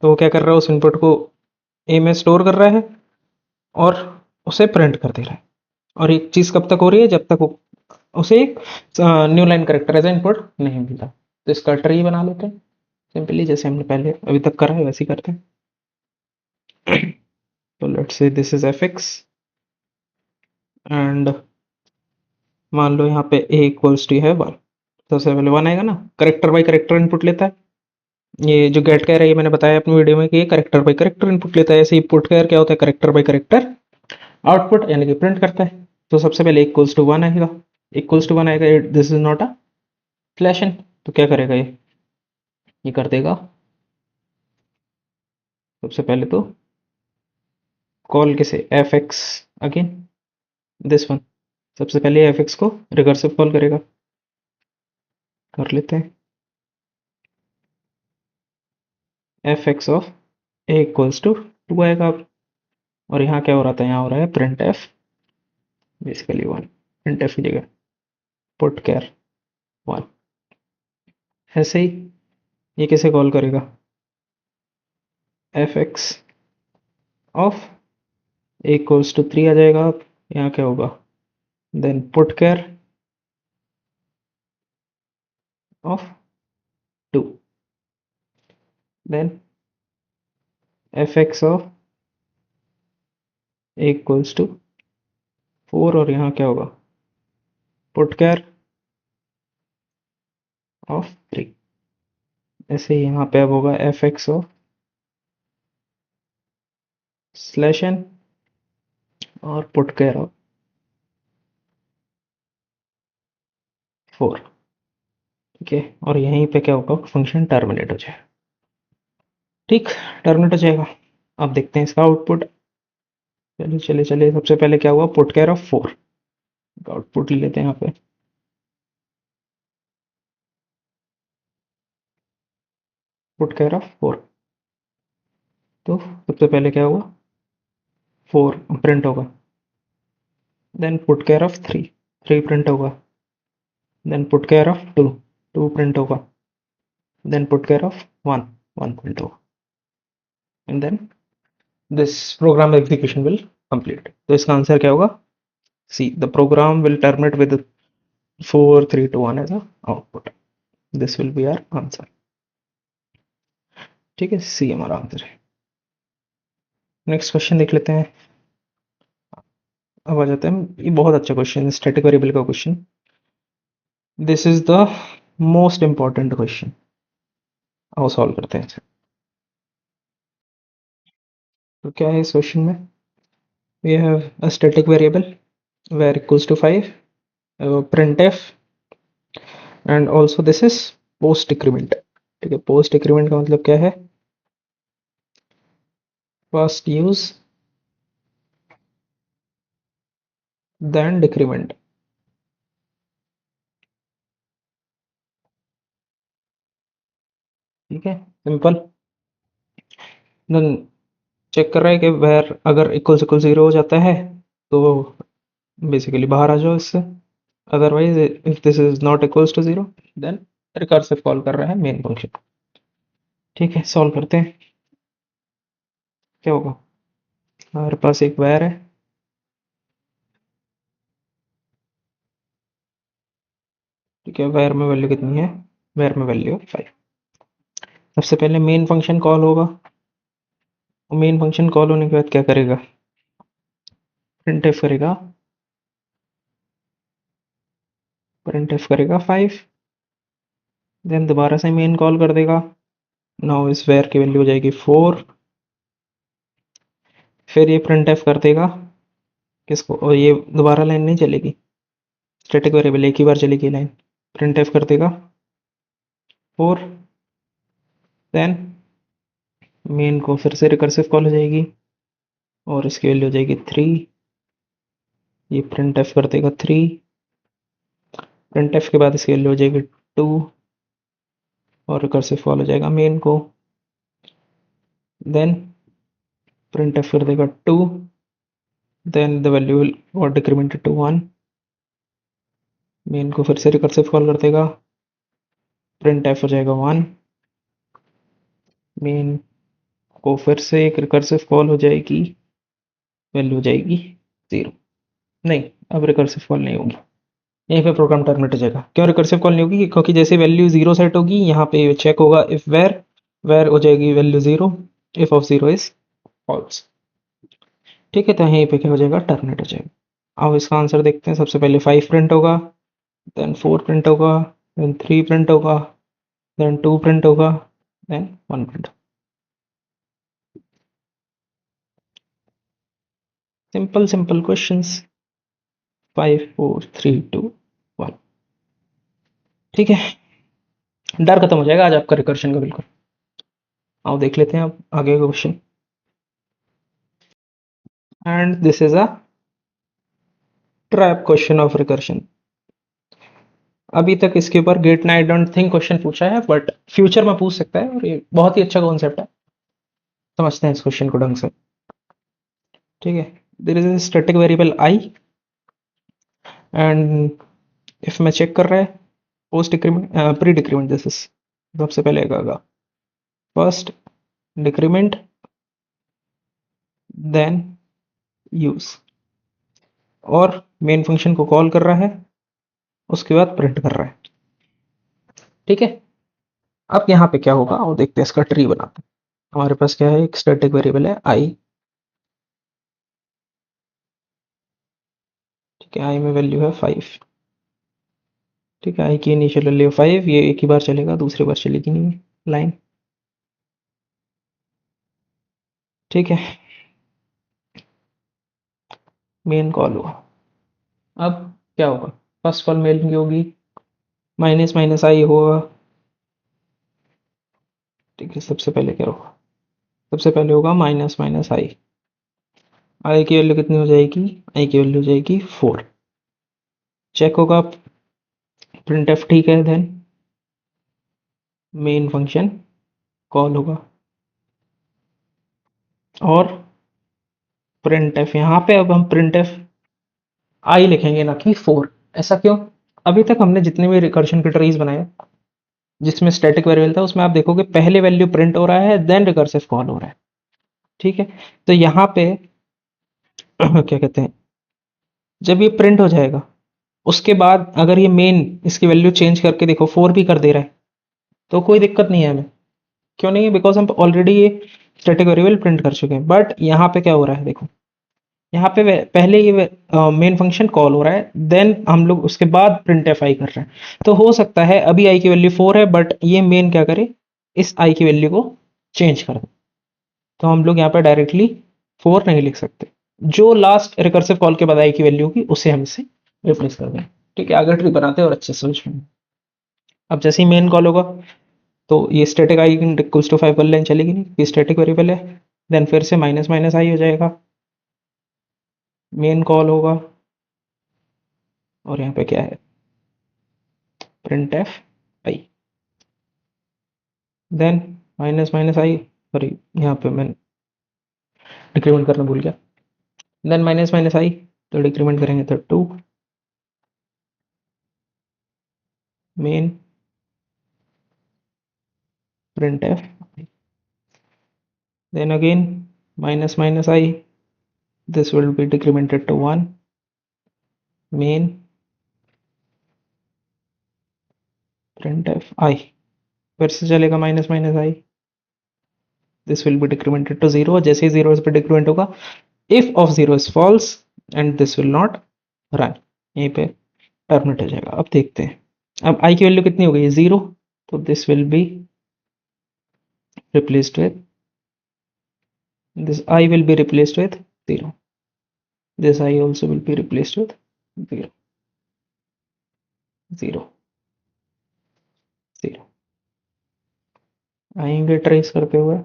तो वो क्या कर रहा है, उस इनपुट को ए में स्टोर कर रहा है और उसे प्रिंट कर दे रहा है। और एक चीज कब तक हो रही है, जब तक वो उसे एक new line character as input नहीं मिलता। तो इसका ट्री बना लेते हैं सिंपली, जैसे हमने पहले अभी तक करा है वैसे ही करते हैं। तो let's say this is F x and मान लो यहाँ पे ए इक्वल्स टू है 1। सबसे पहले 1 आएगा ना, करेक्टर बाई करेक्टर इनपुट लेता है। ये जो गेट कह रहा है, ये मैंने बताया अपनी वीडियो में कि ये करेक्टर बाई करेक्टर इनपुट लेता है। ऐसे ही पुट कह क्या होता है, करेक्टर बाई करेक्टर आउटपुट यानी कि प्रिंट करता है। तो सबसे पहले इक्वल्स टू 1 आएगा, इक्वल्स टू 1 आएगा, this is not a slash n. तो क्या करेगा ये कर देगा सबसे पहले तो कॉल किसे, f x again this one. सबसे पहले एफ एक्स को रिकर्सिव कॉल करेगा, कर लेते हैं। F x of a equals to 2 आएगा अब। और यहाँ क्या हो रहा था, यहाँ हो रहा है print F basically 1, print F की जगह पुट कैर 1। ऐसे ही ये किसे कॉल करेगा, f x of a equals to 3 आ जाएगा। अब यहाँ क्या होगा, then putchar of 2, then f x of a equals to 4 और यहाँ क्या होगा, पुट कैर ऑफ 3। ऐसे ही यहाँ पे अब होगा f x of slash n और पुट कैर ऑफ 4। ठीक है, और यहीं पे क्या होगा, फंक्शन टर्मिनेट हो जाए। ठीक, टर्मिनेट हो जाएगा। अब देखते हैं इसका आउटपुट। चलिए चलिए चलिए, सबसे पहले क्या हुआ, पुट कैर ऑफ 4 आउटपुट ले लेते हैं यहाँ पे। पुट कैर ऑफ 4, तो सबसे पहले क्या हुआ, 4 प्रिंट होगा। Then put care of 3, 3 print होगा। Then put care of 2, 2 print होगा। Then put care of 1, 1 print होगा। And then this program execution will complete. तो इसका आंसर क्या होगा, C, the program will terminate with 4 3 2 1 as a output. This will be our answer. ठीक है, सी हमारा आंसर है। नेक्स्ट क्वेश्चन देख लेते हैं। अब आ जाते हैं, ये बहुत अच्छा क्वेश्चन, स्टैटिक वेरिएबल का question. This is the most important question. आओ सॉल्व करते हैं इसे। तो क्या है इस क्वेश्चन में, we have a static variable where equals to 5, printf, and also this is post decrement। ठीक है, post decrement का मतलब क्या है, first use then decrement। ठीक है, सिंपल। देन चेक कर रहा है कि where अगर इक्वल जीरो हो जाता है तो बेसिकली बाहर आ जाओ इससे। Otherwise if this is not equals to zero, then recursive call कर रहा है मेन फंक्शन। ठीक है, सॉल्व करते हैं। क्या होगा, हमारे पास एक where है। ठीक है, where में वैल्यू कितनी है, where में वैल्यू 5। सबसे पहले मेन फंक्शन कॉल होगा, मेन फंक्शन कॉल होने के बाद क्या करेगा, प्रिंटफ करेगा, प्रिंटफ करेगा 5। देन दोबारा से मेन कॉल कर देगा। नाउ इस वेयर की वैल्यू हो जाएगी 4। फिर ये प्रिंटफ कर देगा किसको, और ये दोबारा लाइन नहीं चलेगी, स्टैटिक वेरिएबल एक ही बार चलेगी लाइन। प्रिंटफ कर देगा 4, देन मेन को फिर से रिकर्सिव कॉल हो जाएगी और इसकी वैल्यू हो जाएगी 3। ये प्रिंटफ कर देगा 3, प्रिंटफ के बाद इसकी वैल्यू हो जाएगी 2 और रिकर्सिव कॉल हो जाएगा मेन को। देन printf कर देगा 2, then the value will got decremented to 1, main को फिर से रिकर्सिव कॉल कर देगा, प्रिंट एफ हो जाएगा 1, मेन को फिर से एक रिकर्सिव कॉल हो जाएगी, वैल्यू हो जाएगी 0। नहीं, अब रिकर्सिव कॉल नहीं होगी, यहीं पे प्रोग्राम टर्मिनेट हो जाएगा। क्यों रिकर्सिव कॉल नहीं होगी? क्योंकि जैसे वैल्यू 0 सेट होगी, यहाँ पे चेक होगा इफ वेर, वेर हो जाएगी value 0, if of 0 is false. ठीक है, तो यहीं पे क्या हो जाएगा? टर्मिनेट हो जाएगा। अब इसका आंसर देखते हैं। सबसे पहले 5 प्रिंट होगा, देन 4 प्रिंट होगा, देन 3 प्रिंट होगा, देन 2 प्रिंट होगा, then 1 print. Simple simple questions. 5 4 3 2 1। ठीक है, डर खत्म हो जाएगा आज आपका रिकर्शन का बिल्कुल। आओ देख लेते हैं अब आगे का question. And this is a trap question of recursion. अभी तक इसके ऊपर गेट ने आई डोंट थिंक क्वेश्चन पूछा है, बट फ्यूचर में पूछ सकता है, और ये बहुत ही अच्छा कॉन्सेप्ट है। समझते हैं इस क्वेश्चन को ढंग से। ठीक है, there is a static variable i, and if मैं चेक कर रहा है post decrement, pre decrement, this is सबसे पहले आएगा फर्स्ट डिक्रीमेंट, देन यूज, और मेन फंक्शन को कॉल कर रहा है, उसके बाद प्रिंट कर रहा है। ठीक है, अब यहाँ पे क्या होगा वो देखते हैं, इसका ट्री बनाते हैं। हमारे पास क्या है? एक स्टैटिक वेरिएबल है आई। ठीक है, आई में वैल्यू है 5। ठीक है, आई की इनिशियल वैल्यू 5, ये एक ही बार चलेगा, दूसरी बार चलेगी नहीं लाइन। ठीक है, मेन कॉल हुआ। अब क्या होगा? फर्स्ट कॉल मेन की होगी, माइनस माइनस आई होगा। ठीक है, सबसे पहले क्या होगा? सबसे पहले होगा माइनस माइनस आई की वैल्यू कितनी हो जाएगी? आई की वैल्यू हो जाएगी 4। चेक होगा प्रिंट एफ। ठीक है, देन मेन फंक्शन कॉल होगा, और प्रिंट एफ, यहाँ पे अब हम प्रिंट एफ आई लिखेंगे ना कि 4। ऐसा क्यों? अभी तक हमने जितने भी रिकर्शन के ट्रीज बनाए जिसमें स्टैटिक वेरिएबल था, उसमें आप देखोगे पहले वैल्यू प्रिंट हो रहा है, देन रिकर्सिव कॉल हो रहा है। ठीक है, तो यहाँ पे क्या कहते हैं, जब ये प्रिंट हो जाएगा, उसके बाद अगर ये मेन इसकी वैल्यू चेंज करके देखो 4 भी कर दे रहा है, तो कोई दिक्कत नहीं है हमें। क्यों नहीं है? बिकॉज हम ऑलरेडी ये स्टैटिक वेरिएबल प्रिंट कर चुके हैं। बट यहाँ पे क्या हो रहा है देखो, यहाँ पे पहले ये मेन फंक्शन कॉल हो रहा है, देन हम लोग उसके बाद प्रिंट एफ आई कर रहे हैं। तो हो सकता है अभी आई की वैल्यू 4 है, बट ये मेन क्या करे, इस आई की वैल्यू को चेंज कर दे। तो हम लोग यहाँ पे डायरेक्टली 4 नहीं लिख सकते, जो लास्ट रिकर्सिव कॉल के बाद आई की वैल्यू होगी उसे हम इसे रिप्लेस कर दें। ठीक है, आगे ट्री बनाते हैं और अच्छे से समझ में। अब जैसे ही मेन कॉल होगा, तो ये स्टैटिक आई इक्वल्स टू 5 वाली लाइन चलेगी नहीं, ये स्टैटिक वेरिएबल है। देन फिर से माइनस माइनस आई हो जाएगा, मेन कॉल होगा, और यहाँ पे क्या है? Print f i, then minus minus i, sorry यहाँ पे मैं डिक्रीमेंट करना भूल गया, देन माइनस माइनस आई, तो डिक्रीमेंट करेंगे तो 2, main print F, then again minus minus I, this will be decremented to 1, main printf I, फिर से चलेगा minus minus i, this will be decremented to 0। जैसे ही 0 इस पर डिक्रीमेंट होगा, if of 0 is false and this will not run, यहीं पे टर्मिनेट हो जाएगा। अब देखते हैं, अब आई की वैल्यू कितनी हो गई? 0, तो this will be replaced with, this I will be replaced with 0, this I also will be replaced with 0 0 0। आएंगे ट्रेस करते हुए,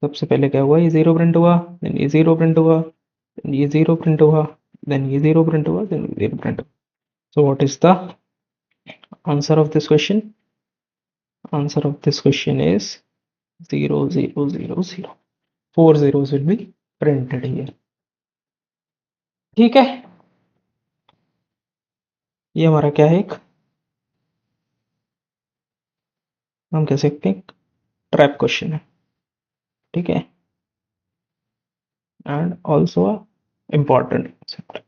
सबसे पहले क्या हुआ? ये 0 प्रिंट हुआ, देन ये 0 प्रिंट हुआ, देन ये 0 प्रिंट हुआ, देन ये 0 प्रिंट हुआ, देन 0 प्रिंट हुआ। So what is the answer of this question? Answer of this question is 0 0 0 0, 4 zeros will be printed here। ठीक है, ये हमारा क्या है, एक हम कह सकते हैं ट्रैप क्वेश्चन है, ठीक है, एंड ऑल्सो इम्पॉर्टेंट कॉन्सेप्ट।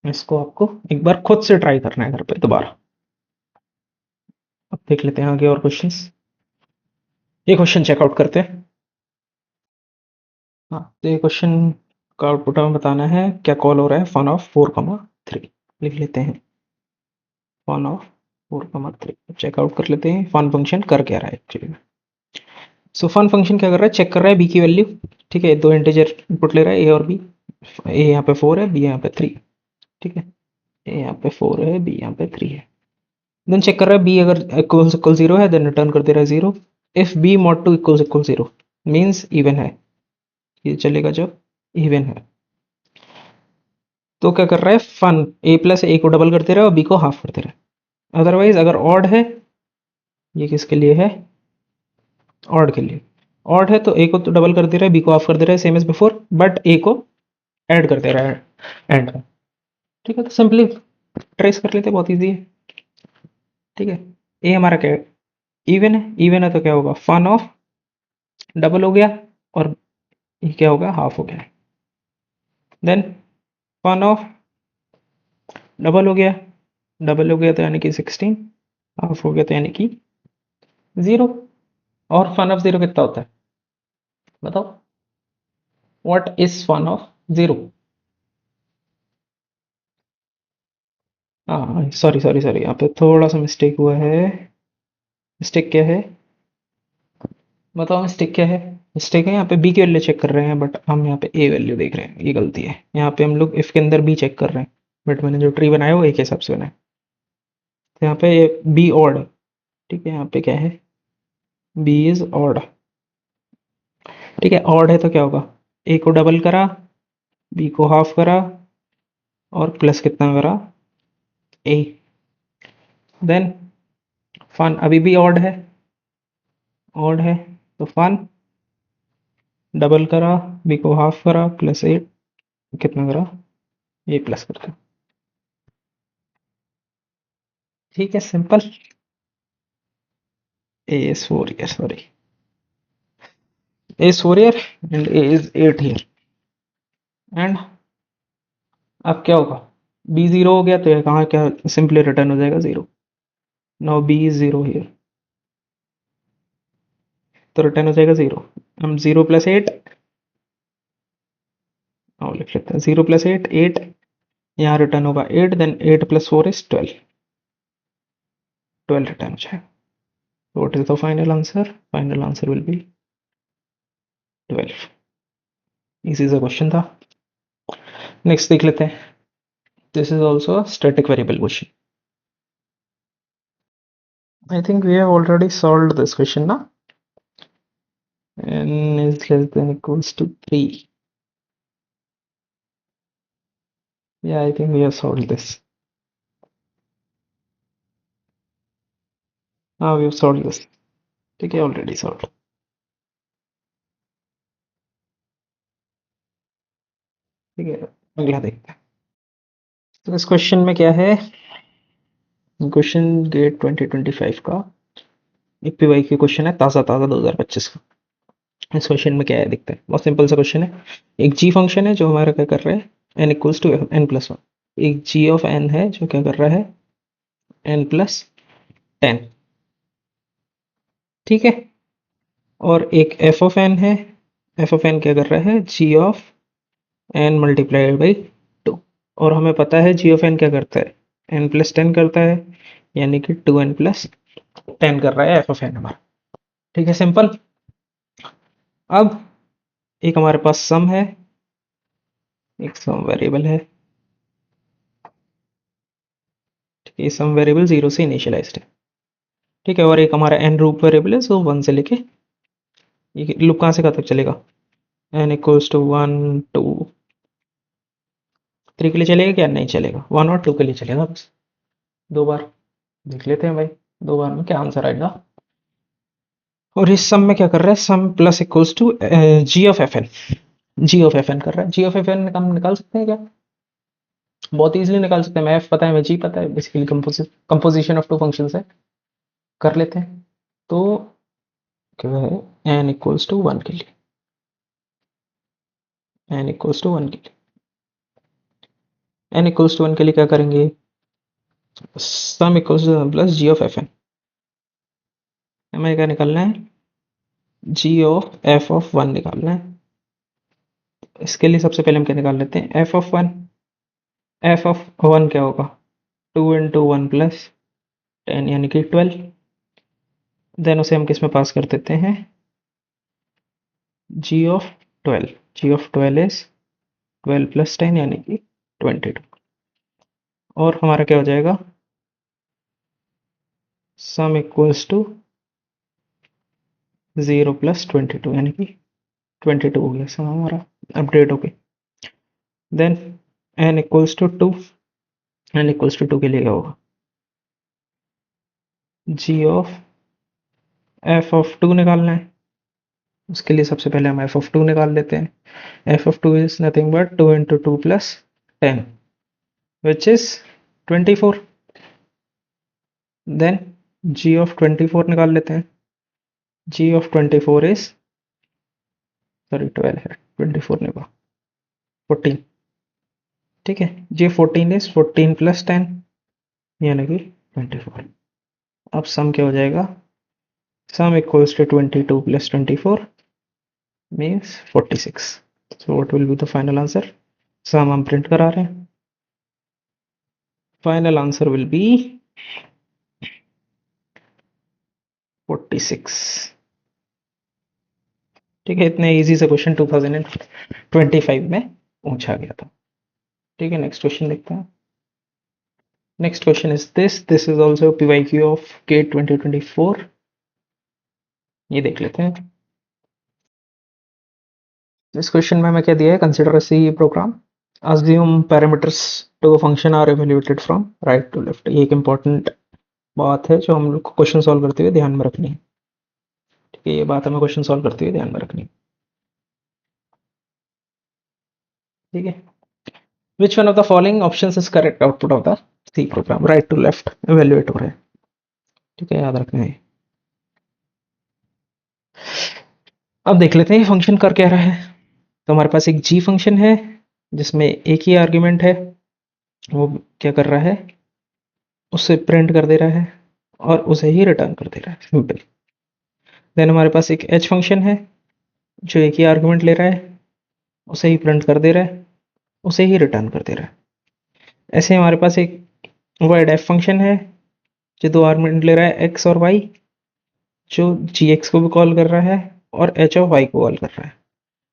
इसको आपको एक बार खुद से ट्राई करना है घर पे दोबारा। अब देख लेते हैं आगे और क्वेश्चंस। ये क्वेश्चन चेकआउट करते हैं। हाँ, तो ये क्वेश्चन का आउटपुट हमें बताना है क्या कॉल हो रहा है, फन ऑफ 4,3। लिख लेते हैं फन ऑफ 4,3। चेकआउट कर लेते हैं फन फंक्शन कर क्या रहा है एक्चुअली में। सो फन फंक्शन क्या कर रहा है, चेक कर रहा है बी की वैल्यू, ठीक है, दो इंटीजर इनपुट ले रहा है, ए और बी। ए यहाँ पे 4 है, बी यहाँ पे 3, ठीक है, ए यहाँ पे 4 है, बी यहाँ पे 3 है। देन चेक कर रहा है बी अगर इक्वल्स इक्वल 0 है, देन रिटर्न कर दे रहा है 0। If b mod two equals equal 0 means even है, ये चलेगा जब इवन है। तो क्या कर रहा है, फन ए प्लस ए को डबल कर दे रहा है और बी को हाफ कर दे रहा है। अदरवाइज अगर ऑड है, ये किसके लिए है, ऑड के लिए। ऑड है तो ए को तो डबल कर दे रहा है, बी को हाफ कर दे रहा है सेम एज बिफोर, बट ए को ऐड कर दे रहा है एंड में, ठीक है। तो सिंपली ट्रेस कर लेते हैं, बहुत ईजी है, ठीक है। ए हमारा क्या है, इवन है, इवन है तो क्या होगा, फन ऑफ डबल हो गया और ये क्या होगा, हाफ हो गया। देन फन ऑफ डबल हो गया, डबल हो गया तो यानी कि 16, हाफ हो गया तो यानी कि 0। और फन ऑफ 0 कितना होता है बताओ, व्हाट इज फन ऑफ 0। हाँ सॉरी सॉरी सॉरी, यहाँ पे थोड़ा सा मिस्टेक हुआ है। मिस्टेक क्या है बताओ, मिस्टेक क्या है। मिस्टेक है यहाँ पे बी की वैल्यू चेक कर रहे हैं, बट हम यहाँ पे ए वैल्यू देख रहे हैं, ये गलती है। यहाँ पे हम लोग इफ के अंदर बी चेक कर रहे हैं, बट मैंने जो ट्री बनाया वो ए के हिसाब से बनाया। तो यहाँ पे बी ऑड है, ठीक है, यहाँ पे क्या है, बी इज ऑड, ठीक है। ऑड है तो क्या होगा, ए को डबल करा, बी को हाफ करा और प्लस कितना करा, ए। देन फन अभी भी ऑड है, ऑड है तो फन डबल करा, बी को हाफ करा, प्लस ए कितना करा, ए प्लस करता, ठीक है, simple. A is 4 year, sorry, A is 4 year and A is 8 year. And अब क्या होगा, बी 0 हो गया तो ये कहाँ क्या सिंपली रिटर्न हो जाएगा 0। नाउ बी इज 0 हियर, तो रिटर्न हो जाएगा 0। हम 0 प्लस 8 और लिख लेते हैं, 0 प्लस 8 8, यहाँ रिटर्न होगा 8, देन 8 प्लस 4 इज 12, 12 रिटर्न हो जाएगा। What is the final answer, final answer will be 12। Easy सा क्वेश्चन था। नेक्स्ट देख लेते हैं, this is also a static variable question. I think we have already solved this question ना, n is less than equals to 3. Yeah, I think we have solved this. हाँ we have solved this, ठीक है, ऑलरेडी सॉल्व। ठीक है, अगला देखते हैं। तो इस क्वेश्चन में क्या है, क्वेश्चन गेट 2025 का एक पीवाई की क्वेश्चन है, ताज़ा ताज़ा 2025 का। इस क्वेश्चन में क्या है देखते हैं, बहुत सिंपल सा क्वेश्चन है। एक जी फंक्शन है जो हमारा क्या कर रहा है, n equals to n plus one. एक जी ऑफ एन है जो क्या कर रहा है, एन प्लस 10, ठीक है। और एक एफ ऑफ एन है, एफ ऑफ एन क्या कर रहा है, जी ऑफ एन मल्टीप्लाइड बाई 2। और हमें पता है जी ऑफ एन क्या करता है, एन प्लस 10 करता है, यानी कि 2n प्लस 10 कर रहा है एफ ऑफ एन हमारा, ठीक है, सिंपल। अब एक हमारे पास सम है, एक सम वेरिएबल है, ठीक है, सम वेरिएबल 0 से इनिशियलाइज्ड है, ठीक है। और एक हमारा एन रूप वेरिएबल है जो 1 से लेके, ये लूप कहाँ से कहाँ तक चलेगा, एन इक्वल्स टू 1 2 3 के लिए चलेगा क्या, नहीं चलेगा, 1 और 2 के लिए चलेगा बस। दो बार देख लेते हैं भाई, दो बार में क्या आंसर आएगा। और इस सम में क्या कर रहा है, sum plus equals to G of F N, G of F N कर रहा है। जी ऑफ एफ एन हम निकाल सकते हैं क्या, बहुत इजीली निकाल सकते हैं। मैं एफ पता है, मैं जी पता है, basically composition of two functions है, कर लेते हैं। तो क्या है, एन इक्वल्स टू वन के लिए, एन इक्वल्स टू वन के लिए, एन इक्वल्स टू वन के लिए क्या करेंगे, sum equals to plus g of F n. हमें क्या निकालना है, जी ऑफ एफ ऑफ वन निकालना है। इसके लिए सबसे पहले हम क्या निकाल लेते हैं, f of one. F of one क्या होगा, two into one plus ten यानी कि 12। देन उसे हम किस में पास कर देते हैं, G of 12। G of 12 is 12 plus 10 यानी कि 22। और हमारा क्या हो जाएगा, सम इक्वल्स टू 0 प्लस 22 यानी कि 22 हो गया सम हमारा अपडेट होके। Then n equals to 2, n equals to 2 के लिए क्या होगा, जी ऑफ एफ ऑफ 2 निकालना है। उसके लिए सबसे पहले हम एफ ऑफ 2 निकाल लेते हैं। F of 2 is nothing but 2 into 2 plus 10 which is 24। Then g of 24 निकाल लेते हैं। जी ऑफ 24 इज, सॉरी 12 है, 24 नहीं होगा, 14। ठीक है, जी 14 इज 14 प्लस 10 यानी कि 24। अब सम क्या हो जाएगा, sum equals to 22 plus 24 means 46। So what will be the final answer, sum हम प्रिंट करा रहे हैं, फाइनल आंसर विल बी 46। ठीक है, इतने इजी से क्वेश्चन 2025 में पूछा गया था। ठीक है, नेक्स्ट क्वेश्चन देखते हैं। Next question is this is also PYQ of के 2024। ये देख लेते हैं। इस क्वेश्चन में हमें क्या दिया है, consider C program, assume parameters to a function are evaluated from right to left। ये एक इंपॉर्टेंट बात है जो हम लोग को क्वेश्चन सॉल्व करते हुए ध्यान में रखनी है। ठीक है, ये बात हमें क्वेश्चन सॉल्व करते हुए ध्यान में रखनी है। ठीक है, which one of the following options is correct output of the C program, right to left evaluate हो रहा है। ठीक है, याद रखना है। अब देख लेते हैं फंक्शन कर क्या रहा है। तो हमारे पास एक जी फंक्शन है जिसमें एक ही आर्ग्यूमेंट है, वो क्या कर रहा है, उसे प्रिंट कर दे रहा है और उसे ही रिटर्न कर दे रहा है, सिंपल। देन हमारे पास एक एच फंक्शन है जो एक ही आर्गुमेंट ले रहा है, उसे ही प्रिंट कर दे रहा है, उसे ही रिटर्न कर दे रहा है। ऐसे हमारे पास एक वॉइड एफ फंक्शन है जो दो आर्गुमेंट ले रहा है, एक्स और वाई, जो जी एक्स को भी कॉल कर रहा है और एच ऑफ वाई को कॉल कर रहा है।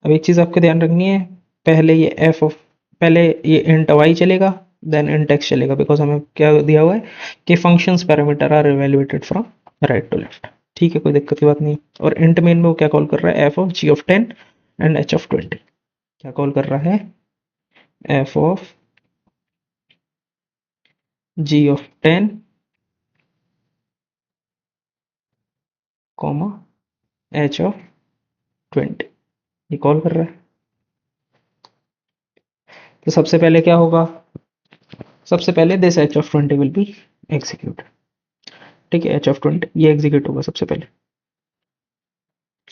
अब एक चीज़ आपको ध्यान रखनी है, पहले ये एफ ऑफ, पहले ये इंट वाई चलेगा, देन इंट एक्स चलेगा, बिकॉज हमें क्या दिया हुआ है कि functions parameter are evaluated from right to left. ठीक है, कोई दिक्कत की बात नहीं। और इंट मेन में वो क्या कॉल कर रहा है, f of g of 10 and H of 20। क्या कॉल कर रहा है, f of g of 10 comma h of 20, ये कॉल कर रहा है। तो सबसे पहले क्या होगा, सबसे पहले this H of 20 will be execute. ठीक है, एच ऑफ 20 ये एग्जीक्यूट होगा सबसे पहले।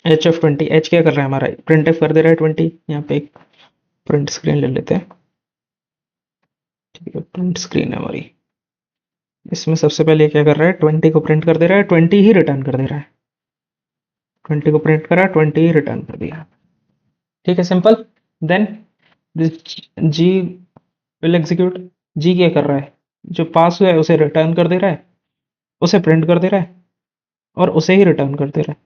एच ऑफ 20, एच क्या कर रहा है हमारा, प्रिंट एफ कर दे रहा है 20। यहाँ पे एक प्रिंट स्क्रीन ले लेते हैं। ठीक है, प्रिंट स्क्रीन है हमारी, इसमें सबसे पहले क्या कर रहा है, 20 को प्रिंट कर दे रहा है, 20 ही रिटर्न कर दे रहा है। 20 को प्रिंट करा, 20 ही रिटर्न कर दिया। ठीक है, simple. Then G will execute. G क्या कर रहा है, जो पास हुआ है उसे रिटर्न कर दे रहा है, उसे प्रिंट कर दे रहा है और उसे ही रिटर्न कर दे रहा है।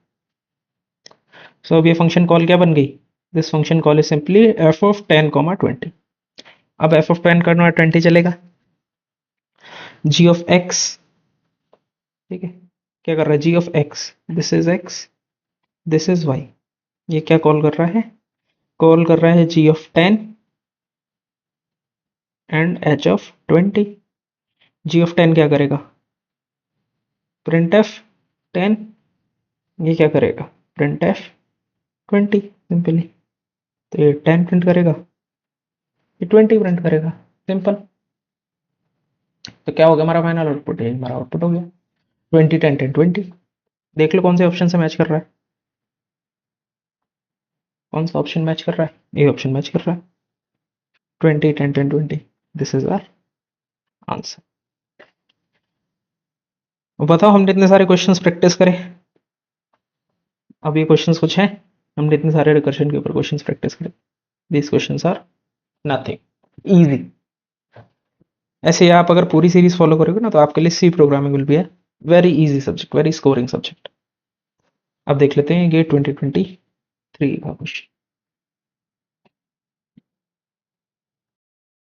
सो अब ये फंक्शन कॉल क्या बन गई, this function call is simply F of 10 comma 20। अब एफ ऑफ 10 करना 20 चलेगा, जी ऑफ एक्स। ठीक है, क्या कर रहा है, जी of X, this is X, this is Y. ये क्या कॉल कर रहा है, कॉल कर रहा है जी of 10 and H of 20। G of 10 क्या करेगा, प्रिंट एफ 10 ये क्या करेगा, प्रिंट एफ 20 सिंपली। तो ये 10 प्रिंट करेगा, ये 20 प्रिंट करेगा, सिंपल। तो क्या हो गया हमारा फाइनल आउटपुट, ये हमारा आउटपुट हो गया 20 10 10 20। देख लो कौन से ऑप्शन से मैच कर रहा है, कौन सा ऑप्शन मैच कर रहा है, ये ऑप्शन मैच कर रहा है 20 10 10 20। This is our answer. बताओ, हमने इतने सारे क्वेश्चंस प्रैक्टिस करे, अब ये क्वेश्चंस कुछ हैं, हमने इतने सारे रिकर्शन के ऊपर क्वेश्चंस प्रैक्टिस करे, these questions are nothing, easy. ऐसे आप अगर पूरी सीरीज फॉलो करोगे ना तो आपके लिए C programming will be a very easy subject, very scoring subject. अब देख लेते हैं ये 2023 का क्वेश्चन।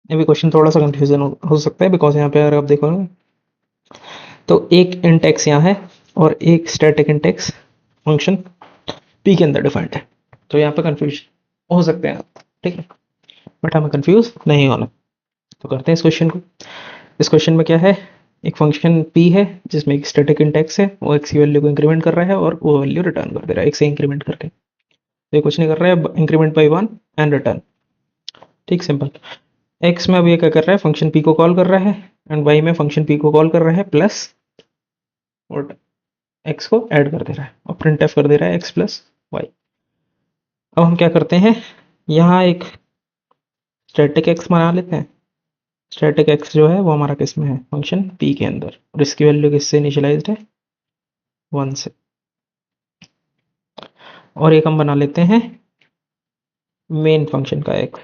ये भी क्वेश्चन थोड़ा सा कंफ्यूजन हो सकता है, बिकॉज यहाँ पे अगर आप देखोगे तो एक इंट एक्स यहाँ है और एक static int x function P के अंदर डिफाइंड है, तो यहाँ पे कंफ्यूज हो सकते हैं आप, ठीक है, बट हमें कंफ्यूज नहीं होना। तो करते हैं इस क्वेश्चन को। इस क्वेश्चन में क्या है, एक फंक्शन p है जिसमें एक स्टैटिक इंट x है, वो x की वैल्यू को इंक्रीमेंट कर रहा है और वो वैल्यू रिटर्न कर दे रहा है x से इंक्रीमेंट करके। तो ये कुछ नहीं कर रहा है, इंक्रीमेंट बाई 1 एंड रिटर्न, ठीक, सिंपल। x में अब ये क्या कर रहा है, फंक्शन p को कॉल कर रहा है, एंड y में फंक्शन p को कॉल कर रहा है प्लस और x को ऐड कर दे रहा है और प्रिंट एफ कर दे रहा है x प्लस वाई। अब हम क्या करते हैं, यहाँ एक स्टैटिक x बना लेते हैं। स्टैटिक x जो है वो हमारा किस में है, फंक्शन p के अंदर, और इसकी वैल्यू किससे इनिशियलाइज्ड है, 1 से। और एक हम बना लेते हैं मेन फंक्शन का x,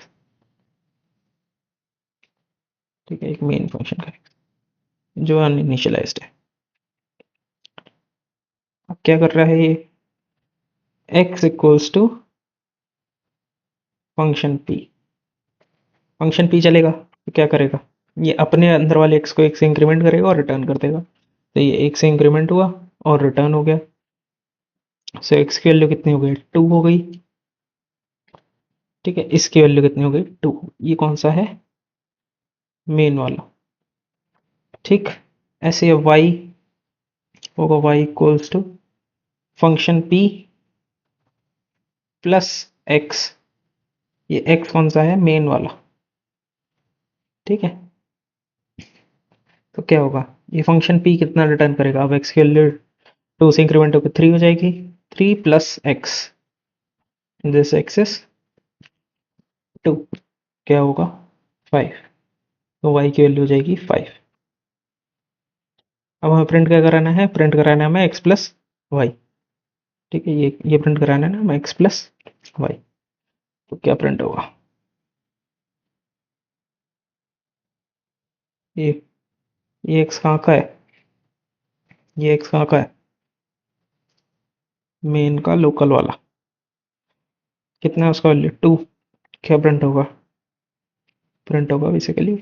ठीक है, एक मेन फंक्शन का x जो अनइनिशियलाइज्ड है। अब क्या कर रहा है ये, x equals to function p, function p चलेगा तो क्या करेगा, ये अपने अंदर वाले x को 1 से इंक्रीमेंट करेगा और रिटर्न कर देगा। तो ये 1 से इंक्रीमेंट हुआ और रिटर्न हो गया। सो x की वैल्यू कितनी हो गई, 2 हो गई, ठीक है, इसकी वैल्यू कितनी हो गई, 2। ये कौन सा है, मेन वाला, ठीक। ऐसे y होगा, y equals to function p plus x, ये x कौन सा है, मेन वाला, ठीक है। तो क्या होगा, ये फंक्शन p कितना रिटर्न करेगा, अब x की वैल्यू 2 से इंक्रीमेंट होकर 3 हो जाएगी, 3 plus x, this x is 2, क्या होगा 5, तो y की वैल्यू हो जाएगी 5। अब हमें प्रिंट क्या कराना है, प्रिंट कराना है हमें x प्लस वाई, ठीक है, ये प्रिंट कराना है ना हमें x प्लस वाई। तो क्या प्रिंट होगा, ये ये x कहाँ का है, ये x कहाँ का है, मेन का लोकल वाला, कितना है उसका वैल्यू 2। क्या प्रिंट होगा, प्रिंट होगा बेसिकली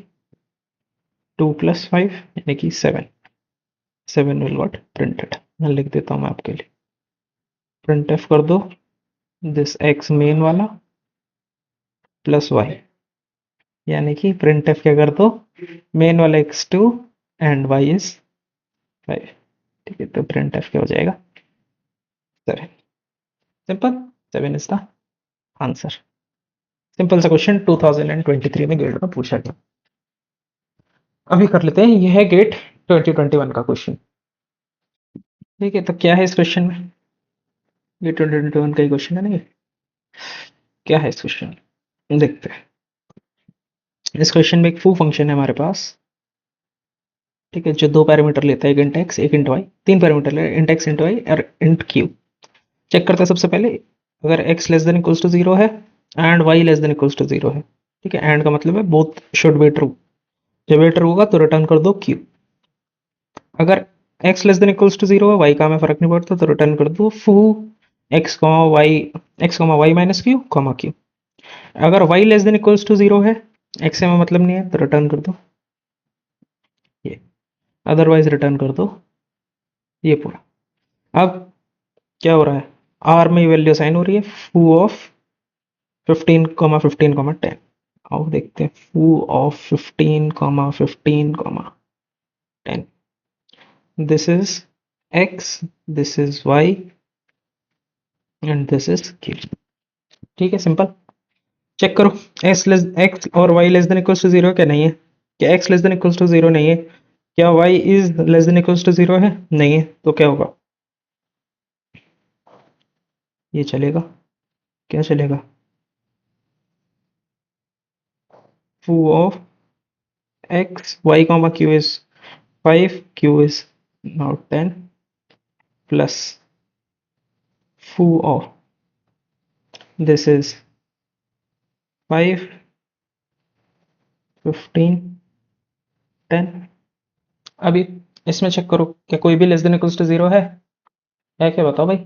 2 प्लस 5 यानी कि 7, 7 विल गॉट प्रिंटेड। मैं लिख देता हूँ मैं आपके लिए, प्रिंट एफ कर दो दिस x मेन वाला प्लस वाई, यानी कि प्रिंट एफ क्या कर दो, मेन वाला x2 एंड y इज 5, ठीक है। तो प्रिंट एफ क्या हो जाएगा, 7, simple, 7 is the answer. Simple सा क्वेश्चन 2023 में गेट में पूछा गया। अभी कर लेते हैं, यह है गेट 2021 का क्वेश्चन, ठीक है। तो क्या है इस क्वेश्चन में, ये 2021 का ही क्वेश्चन है ना, ये क्या है इस क्वेश्चन में, देखते हैं। इस क्वेश्चन में एक फू फंक्शन है हमारे पास, ठीक है, जो 2 पैरामीटर लेता है, एक इंट एक्स एक इंट वाई, 3 पैरामीटर ले, इंट एक्स इंट वाई और इंट क्यू। चेक करते हैं सबसे पहले, अगर x less than equals to 0 है and y less than equals to 0 है, ठीक है, एंड का मतलब है बोथ शुड बी ट्रू, जब ये ट्रू होगा तो रिटर्न कर दो q। अगर x less than equals to 0 है, y का हमें फर्क नहीं पड़ता, तो रिटर्न कर दो foo x y minus q q। अगर y less than equals to 0 है, x से हमें मतलब नहीं है, तो रिटर्न कर दो ये, अदरवाइज रिटर्न कर दो ये पूरा। अब क्या हो रहा है, आर में वैल्यू साइन हो रही है, फू ऑफ 15 15 10। आओ देखते हैं, foo of 15 15 10, this is x, this is y, and this is q. ठीक है, सिंपल। चेक करो, एक्स और y less than equals to zero क्या नहीं है? क्या x less than equals to zero नहीं है? क्या y is less than equals to zero है? नहीं है, तो क्या होगा? ये चलेगा? क्या चलेगा? foo of x y comma q is 5, q is now 10 plus foo of this is 5, 15, 10। अभी इसमें चेक करो, क्या कोई भी less than equals to zero है क्या? बताओ भाई।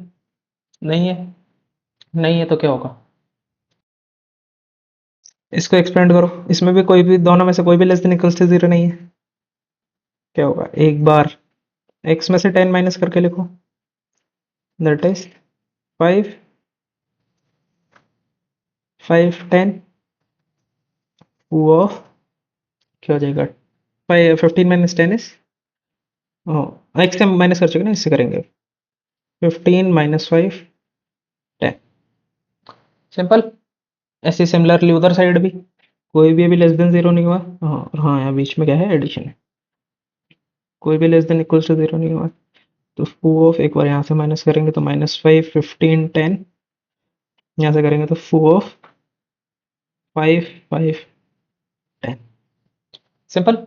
नहीं है, नहीं है तो क्या होगा? इसको एक्सपेंड करो, इसमें भी कोई भी, दोनों में से कोई भी less than equals to zero नहीं है, क्या होगा? एक बार x में से 10 माइनस करके लिखो, दैट इज 5, 5, 10 foo of क्या हो जाएगा? 15 माइनस 10 इज, एक्स से माइनस कर चुके ना, इससे करेंगे 15 माइनस 5, 10। सिंपल। ऐसे सिमिलरली उधर साइड भी कोई भी अभी लेस देन जीरो नहीं हुआ। हाँ, और हाँ, यहाँ बीच में क्या है? एडिशन है। कोई भी less than equals to zero नहीं हुआ, तो फू ऑफ, एक बार यहाँ से माइनस करेंगे तो -5, 15, 10। यहाँ से करेंगे तो फू ऑफ 5, 5, 10। सिंपल।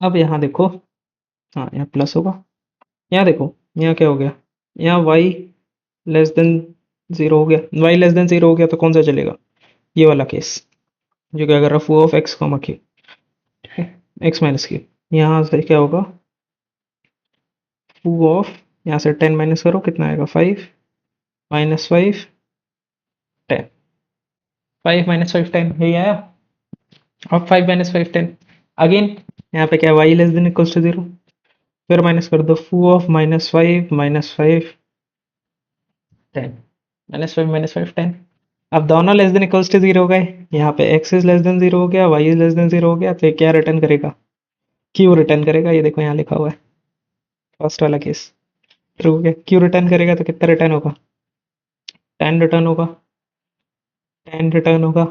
अब यहाँ देखो, हाँ यहाँ प्लस होगा, यहाँ देखो, यहाँ क्या हो गया? यहाँ y लेस देन जीरो हो गया, y लेस देन जीरो हो गया तो कौन सा चलेगा? ये वाला केस, जो क्या कर रहा है? फू of x comma Q, x minus Q. यहाँ से क्या होगा? फू ऑफ, यहाँ से 10 माइनस करो, कितना आएगा? 5 माइनस 5, 10। 5 माइनस 5, 10, यही आया। अब 5 माइनस 5, 10 अगेन, यहाँ पे क्या? y less than equals to zero, फिर माइनस कर दो, फू ऑफ -5 माइनस 5, 10। -5 10। अब दोनों less than equals to zero हो गए, यहाँ पे x is less than zero हो गया, y is less than zero हो गया, तो ये क्या रिटर्न करेगा? q रिटर्न करेगा। ये देखो यहाँ लिखा हुआ है, फर्स्ट वाला केस ट्रू हो गया। q रिटर्न करेगा तो कितना रिटर्न होगा? 10 रिटर्न होगा, 10 रिटर्न होगा,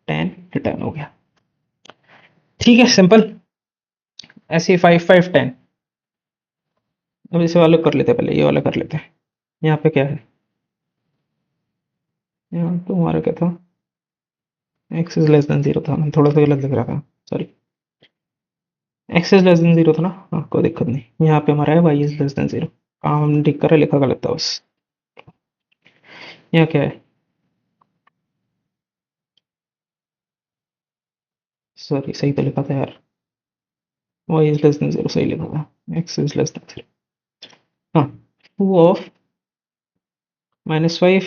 10 रिटर्न हो गया। ठीक है, सिंपल। ऐसे 5, 5, 10। अब इसे वाला कर लेते हैं, पहले ये वाला कर लेते हैं। यहाँ पे क्या है? यहाँ तो हमारा क्या था? x is less than zero था, मैं थोड़ा सा गलत लिख रहा था, sorry. x is less than zero था ना? हाँ, कोई दिक्कत नहीं। यहाँ पे हमारा है y is less than zero. हम ठीक कर रहे, लिखा गलत था बस। यहाँ क्या है? सॉरी, सही तो लिखा था यार, y is less than zero सही लिखा था, x is less than zero. हाँ, टू ऑफ -5,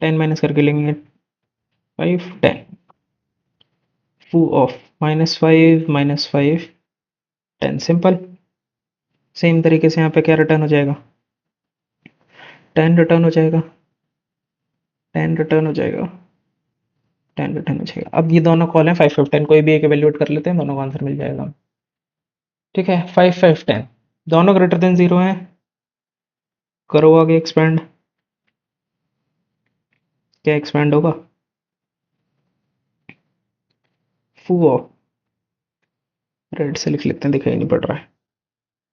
10 माइनस करके लेंगे, 5, 10। Two of -5 -5, 10। सिंपल। सेम तरीके से यहाँ पे क्या रिटर्न हो जाएगा? 10 रिटर्न हो जाएगा, 10 रिटर्न हो जाएगा, 10 रिटर्न हो जाएगा। अब ये दोनों कॉल हैं 5, 5, 10, कोई भी एक एवेल्यूएट कर लेते हैं, दोनों का आंसर मिल जाएगा। ठीक है, 5, 5, 10 दोनों ग्रेटर देन जीरो हैं। करो आगे एक्सपेंड, क्या एक्सपेंड होगा? फू ऑफ, रेड से लिख लेते हैं, दिखाई नहीं पड़ रहा है।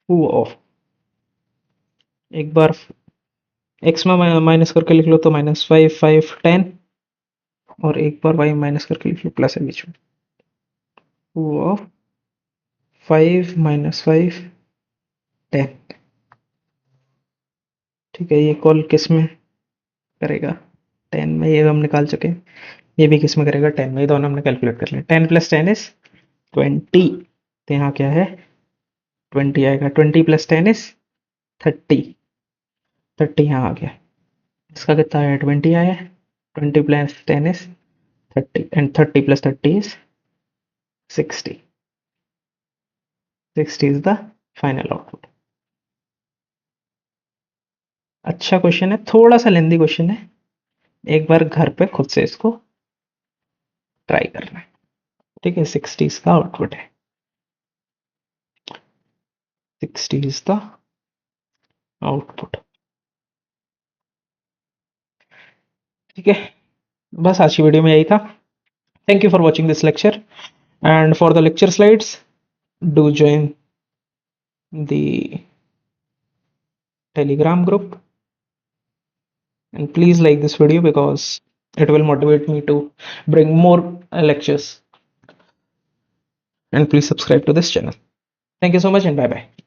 फू ऑफ, एक बार एक्स में माइनस करके लिख लो तो -5, 5, 10, और एक बार वाई माइनस करके लिख लो, प्लस है बीच में। फू ऑफ 5 -5, 10। ठीक है, ये कॉल किस में करेगा? 10 में, ये हम निकाल चुके हैं। ये भी किस में करेगा? 10 में। ये दोनों हमने कैलकुलेट कर लिया। 10 + 10 इज 20, तो यहाँ क्या है? 20 आएगा। 20 + 10 इज 30, 30 यहाँ आ गया। इसका कितना आया? 20 आया। 20 + 10 is 30, and 30 + 30 is 60। 60 is the final output. अच्छा क्वेश्चन है, थोड़ा सा लेंदी क्वेश्चन है, एक बार घर पे खुद से इसको ट्राई करना है। ठीक है, 60 इसका आउटपुट है, 60 इज द आउटपुट। ठीक है, बस आज की वीडियो में यही था। Thank you for watching this lecture, and for the lecture slides do join the Telegram group, and please like this video because it will motivate me to bring more lectures, and please subscribe to this channel. Thank you so much, and bye bye.